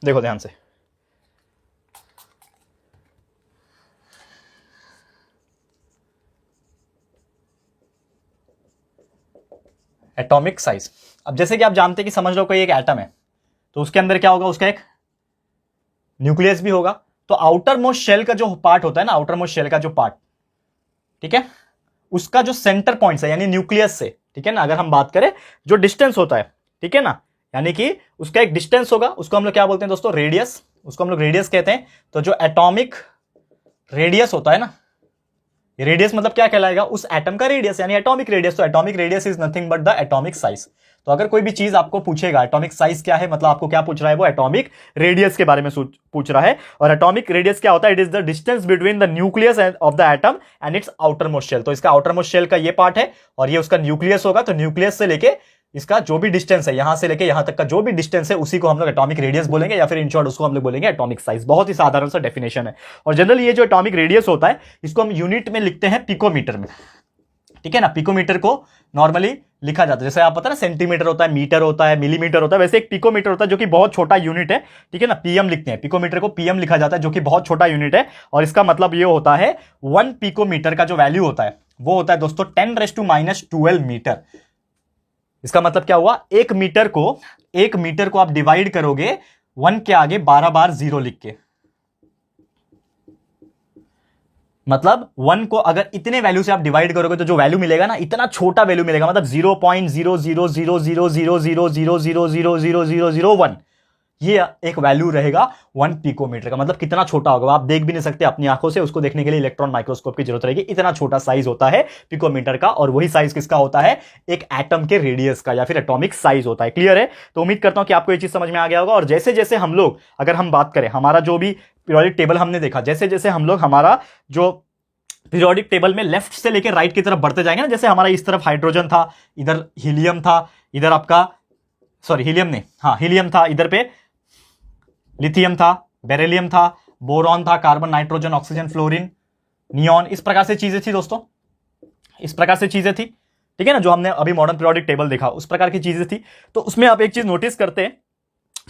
देखो ध्यान से, एटॉमिक साइज। अब जैसे कि आप जानते हैं कि समझ लो कोई एक एटम है, तो उसके अंदर क्या होगा, उसका एक न्यूक्लियस भी होगा। तो आउटर मोस्ट शेल का जो पार्ट होता है ना, आउटर मोस्ट शेल का जो पार्ट, ठीक है, उसका जो सेंटर पॉइंट है यानी न्यूक्लियस से, ठीक है ना, अगर हम बात करें जो डिस्टेंस होता है, ठीक है ना, यानी कि उसका एक डिस्टेंस होगा, उसको हम लोग क्या बोलते हैं दोस्तों, रेडियस, उसको हम लोग रेडियस कहते हैं। तो जो एटॉमिक रेडियस होता है ना, रेडियस मतलब क्या कहलाएगा, उस एटम का रेडियस यानी एटॉमिक रेडियस। तो atomic radius is nothing but the atomic size. तो अगर कोई भी चीज आपको पूछेगा एटॉमिक साइज क्या है, मतलब आपको क्या पूछ रहा है, वो एटॉमिक रेडियस के बारे में पूछ रहा है। और एटॉमिक रेडियस क्या होता है, it is the distance between the nucleus of the atom and its outermost shell. तो इसका आउटर मोस्ट शेल का ये पार्ट है और ये उसका न्यूक्लियस होगा। तो न्यूक्लियस से लेके इसका जो भी डिस्टेंस है, यहां से लेके यहां तक का जो भी डिस्टेंस है, उसी को हम लोग एटॉमिक रेडियस बोलेंगे, या फिर इन शॉर्ट उसको हम लोग बोलेंगे एटॉमिक साइज। बहुत ही साधारण सा डेफिनेशन है। और जनरली ये जो एटॉमिक रेडियस होता है इसको हम यूनिट में लिखते हैं पिकोमीटर में, ठीक है ना। पिकोमीटर को नॉर्मली लिखा जाता है, जैसे आप पता है ना सेंटीमीटर होता है, मीटर होता है, मिलीमीटर होता है, वैसे एक पिकोमीटर होता है जो कि बहुत छोटा यूनिट है, ठीक है ना। पीएम लिखते हैं, पिकोमीटर को पीएम लिखा जाता है जो कि बहुत छोटा यूनिट है। और इसका मतलब ये होता है 1 पिकोमीटर का जो वैल्यू होता है वो होता है दोस्तों 10⁻⁻12 मीटर। इसका मतलब क्या हुआ, एक मीटर को आप डिवाइड करोगे 1 के आगे 12 बार 0 लिख के, मतलब 1 को अगर इतने वैल्यू से आप डिवाइड करोगे तो जो वैल्यू मिलेगा ना, इतना छोटा वैल्यू मिलेगा, मतलब 0.0000000000001, ये एक वैल्यू रहेगा 1 पिकोमीटर का। मतलब कितना छोटा होगा आप देख भी नहीं सकते अपनी आंखों से, उसको देखने के लिए इलेक्ट्रॉन माइक्रोस्कोप की जरूरत रहेगी। इतना छोटा साइज होता है पिकोमीटर का, और वही साइज किसका होता है, एक एटम के रेडियस का या फिर एटॉमिक साइज होता है। क्लियर है। तो उम्मीद करता हूं कि आपको ये चीज समझ में आ गया होगा। और जैसे जैसे हम लोग, अगर हम बात करें हमारा जो भी पीरियोडिक टेबल हमने देखा, जैसे जैसे हम लोग हमारा जो पीरियोडिक टेबल में लेफ्ट से लेकर राइट की तरफ बढ़ते जाएंगे ना, जैसे हमारा इस तरफ हाइड्रोजन था, इधर हीलियम था, इधर आपका हीलियम था, इधर पे लिथियम था, बेरिलियम था, बोरॉन था, carbon, nitrogen, oxygen, fluorine, neon, इस प्रकार से चीजें थी दोस्तों, इस प्रकार से चीजें थी, ठीक है ना। जो हमने अभी मॉडर्न पीरियोडिक टेबल देखा उस प्रकार की चीजें थी। तो उसमें आप एक चीज नोटिस करते हैं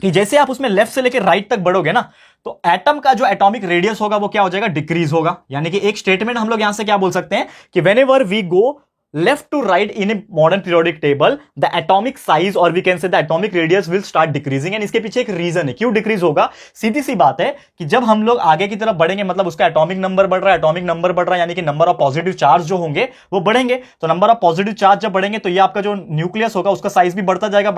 कि जैसे आप उसमें लेफ्ट से लेकर राइट तक बढ़ोगे ना, तो एटम का जो एटॉमिक रेडियस होगा वो क्या हो जाएगा, डिक्रीज होगा। यानी कि एक स्टेटमेंट हम लोग यहां से क्या बोल सकते हैं कि whenever we go left to right in a modern periodic table, the atomic size और we can say the atomic radius will start decreasing. And इसके पीछे एक रीजन है क्यों डिक्रीज होगा। सीधी सी बात है कि जब हम लोग आगे की तरफ बढ़ेंगे, मतलब उसका एटॉमिक नंबर बढ़ रहा है, एटॉमिक नंबर बढ़ रहा है, यानी कि नंबर ऑफ पॉजिटिव चार्ज जो होंगे वो बढ़ेंगे। तो नंबर ऑफ पॉजिटिव चार्ज जब बढ़ेंगे तो ये आपका जो न्यूक्लियस होगा उसका साइज भी बढ़ता जाएगा,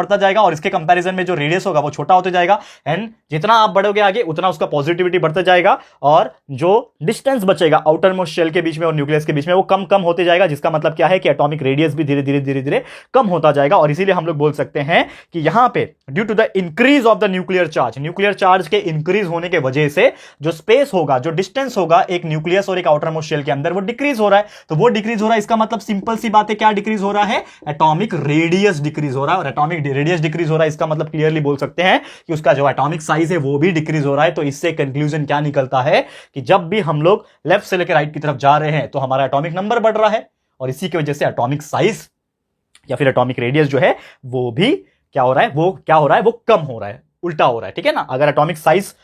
और इसके कंपेरिजन में जो रेडियस होगा वो छोटा होता जाएगा। एंड जितना आप बढ़ोगे आगे उतना उसका पॉजिटिविटी बढ़ता जाएगा, और जो डिस्टेंस बचेगा आउटर मोस्ट शेल के बीच में और न्यूक्लियस के बीच में वो कम कम होते जाएगा। जिसका मतलब क्या है कि एटॉमिक रेडियस धीरे धीरे कम होता जाएगा। और इसीलिए हम लोग बोल सकते हैं कि यहां पे due to the increase of the nuclear charge के इंक्रीज होने के वजह से जो स्पेस होगा, जो डिस्टेंस होगा एक न्यूक्लियस और एक आउटर मोस्ट शेल के अंदर, वो डिक्रीज हो रहा है। तो वो डिक्रीज हो रहा है, इसका मतलब सिंपल सी बात है, क्या डिक्रीज हो रहा है, एटॉमिक रेडियस डिक्रीज हो रहा है। और एटॉमिक रेडियस डिक्रीज हो रहा है, इसका मतलब क्लियरली बोल सकते हैं कि उसका जो एटॉमिक साइज है वो भी डिक्रीज हो रहा है। तो इससे कंक्लूजन क्या निकलता है कि जब भी हम लोग लेफ्ट से लेकर राइट की तरफ जा रहे हैं तो हमारा एटॉमिक नंबर बढ़ रहा है, और इसी की वजह से एटॉमिक साइज या फिर एटॉमिक रेडियस जो है वो भी क्या हो रहा है, वो कम हो रहा है, उल्टा हो रहा है, ठीक है ना। अगर एटॉमिक साइज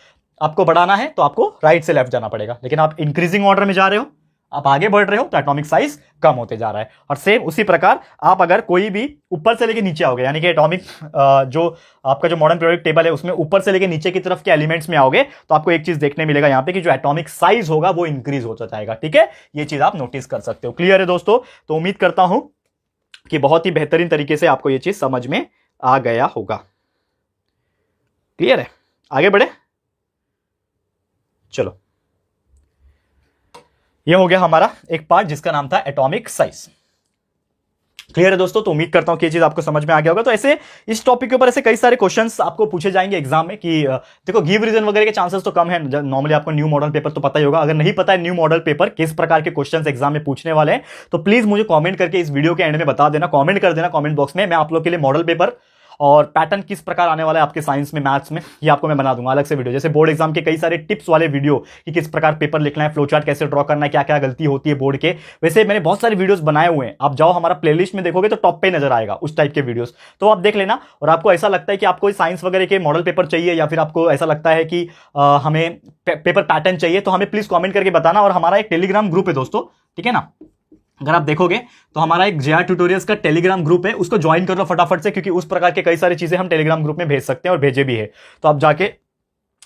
आपको बढ़ाना है तो आपको राइट से लेफ्ट जाना पड़ेगा, लेकिन आप इंक्रीजिंग ऑर्डर में जा रहे हो, आप आगे बढ़ रहे हो तो एटॉमिक साइज कम होते जा रहा है। और सेम उसी प्रकार आप अगर कोई भी ऊपर से लेके नीचे आओगे, यानी कि एटॉमिक जो आपका जो मॉडर्न पीरियोडिक टेबल है उसमें ऊपर से लेके नीचे की तरफ के एलिमेंट्स में आओगे तो आपको एक चीज देखने मिलेगा यहां पे कि जो एटॉमिक साइज होगा वो इंक्रीज होता जाएगा, ठीक है। ये चीज आप नोटिस कर सकते हो। क्लियर है दोस्तों। तो उम्मीद करता हूं कि बहुत ही बेहतरीन तरीके से आपको यह चीज समझ में आ गया होगा। क्लियर है, आगे बढ़े, चलो। यह हो गया हमारा एक पार्ट जिसका नाम था एटॉमिक साइज। क्लियर है दोस्तों। तो उम्मीद करता हूं कि ये चीज आपको समझ में आ गया होगा। तो ऐसे इस टॉपिक के ऊपर ऐसे कई सारे क्वेश्चंस आपको पूछे जाएंगे एग्जाम में कि देखो गिव रीजन वगैरह के चांसेस तो कम है। नॉर्मली आपको न्यू मॉडल पेपर तो पता ही होगा। अगर नहीं पता है न्यू मॉडल पेपर किस प्रकार के क्वेश्चंस एग्जाम में पूछने वाले हैं तो प्लीज मुझे कमेंट करके इस वीडियो के एंड में बता देना, कमेंट कर देना कमेंट बॉक्स में। मैं आप लोग के लिए मॉडल पेपर और पैटर्न किस प्रकार आने वाला है आपके साइंस में, मैथ्स में, ये आपको मैं बना दूंगा अलग से वीडियो। जैसे बोर्ड एग्जाम के कई सारे टिप्स वाले वीडियो कि किस प्रकार पेपर लिखना है, फ्लो चार्ट कैसे ड्रॉ करना है, क्या क्या गलती होती है बोर्ड के, वैसे मैंने बहुत सारे वीडियोस बनाए हुए हैं। आप जाओ हमारा प्लेलिस्ट में देखोगे तो टॉप पे नजर आएगा उस टाइप के वीडियोस, तो आप देख लेना। और आपको ऐसा लगता है कि आपको साइंस वगैरह के मॉडल पेपर चाहिए या फिर आपको ऐसा लगता है कि हमें पेपर पैटर्न चाहिए तो हमें प्लीज कॉमेंट करके बताना। और हमारा एक टेलीग्राम ग्रुप है दोस्तों, ठीक है ना। अगर आप देखोगे तो हमारा एक जेआर ट्यूटोरियल्स का टेलीग्राम ग्रुप है, उसको ज्वाइन कर लो फटाफट से, क्योंकि उस प्रकार के कई सारी चीजें हम टेलीग्राम ग्रुप में भेज सकते हैं और भेजे भी है। तो आप जाके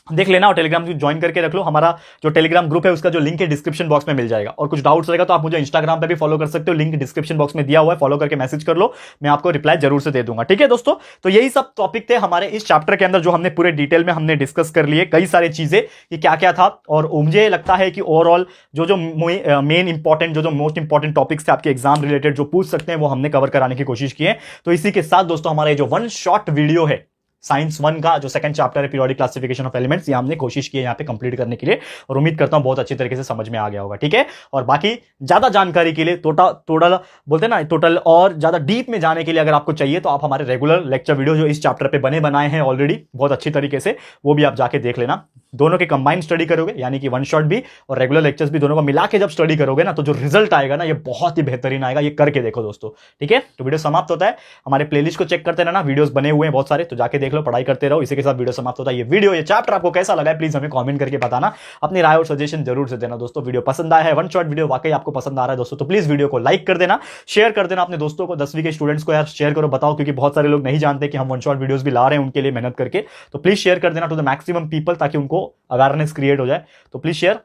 देख लेना और टेलीग्राम ज्वाइन करके रख लो। हमारा जो टेलीग्राम ग्रुप है उसका जो लिंक है डिस्क्रिप्शन बॉक्स में मिल जाएगा। और कुछ डाउट्स रहेगा तो आप मुझे इंस्टाग्राम पे भी फॉलो कर सकते हो, लिंक डिस्क्रिप्शन बॉक्स में दिया हुआ है, फॉलो करके मैसेज कर लो, मैं आपको रिप्लाई जरूर से दे दूंगा। ठीक है दोस्तों, तो यही सब टॉपिक थे हमारे इस चैप्टर के अंदर जो हमने पूरे डिटेल में हमने डिस्कस कर लिए, कई सारी चीजें कि क्या क्या था। और मुझे लगता है कि ओवरऑल जो मेन इंपॉर्टेंट जो मोस्ट इंपॉर्टेंट टॉपिक्स थे आपके एग्जाम रिलेटेड जो पूछ सकते हैं वो हमने कवर कराने की कोशिश की है। तो इसी के साथ दोस्तों हमारा जो वन शॉट वीडियो है साइंस 1 का जो सेकंड चैप्टर है पीरियोडिक क्लासिफिकेशन ऑफ एलिमेंट्स, ये हमने कोशिश की है यहाँ पे कंप्लीट करने के लिए और उम्मीद करता हूं बहुत अच्छी तरीके से समझ में आ गया होगा। ठीक है, और बाकी ज्यादा जानकारी के लिए टोटल बोलते हैं ना, टोटल और ज्यादा डीप में जाने के लिए अगर आपको चाहिए तो आप हमारे रेगुलर लेक्चर वीडियो जो इस चैप्टर पे बने बनाए हैं ऑलरेडी बहुत अच्छी तरीके से, वो भी आप जाके देख लेना। दोनों के कंबाइंड स्टडी करोगे यानी कि वन शॉट भी और रेगुलर लेक्चर्स भी दोनों को मिला के जब स्टडी करोगे ना तो जो रिजल्ट आएगा ना ये बहुत ही बेहतरीन आएगा। ये करके देखो दोस्तों। ठीक है, तो वीडियो समाप्त होता है। हमारे प्लेलिस्ट को चेक करते रहना, वीडियोस बने हुए हैं बहुत सारे, तो जाके देख लो, पढ़ाई करते रहो। इसी के साथ वीडियो समाप्त होता है। ये वीडियो ये चैप्टर आपको कैसा लगा है प्लीज हमें कमेंट करके बताना, अपनी राय और सजेशन जरूर से देना दोस्तों। वीडियो पसंद आया है, वन शॉट वीडियो वाकई आपको पसंद आ रहा है दोस्तों, तो प्लीज वीडियो को लाइक कर देना, शेयर कर देना अपने दोस्तों को, 10वीं के स्टूडेंट्स को यार शेयर करो, बताओ, क्योंकि बहुत सारे लोग नहीं जानते कि हम वन शॉट वीडियोस भी ला रहे हैं उनके लिए मेहनत करके। तो प्लीज शेयर कर देना टू द मैक्सिमम पीपल ताकि उनको अवेयरनेस क्रिएट हो जाए। तो प्लीज शेयर।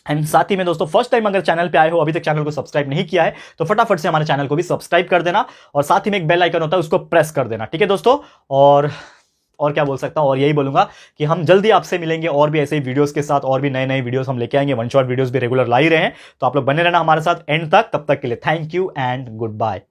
एंड साथ ही में दोस्तों फर्स्ट टाइम अगर चैनल पे आए हो, अभी तक चैनल को सब्सक्राइब नहीं किया है तो फटाफट से हमारे चैनल को भी सब्सक्राइब कर देना और साथ ही में एक बेल आइकन होता है उसको प्रेस कर देना। ठीक है दोस्तों, और क्या बोल सकता हूं, और यही बोलूंगा कि हम जल्दी आपसे मिलेंगे और भी ऐसे ही वीडियोस के साथ, और भी नए नए वीडियोस हम लेके आएंगे। वन शॉट वीडियोस भी रेगुलर ला ही रहे हैं, तो आप लोग बने रहना हमारे साथ एंड तक। तब तक के लिए thank you and good bye.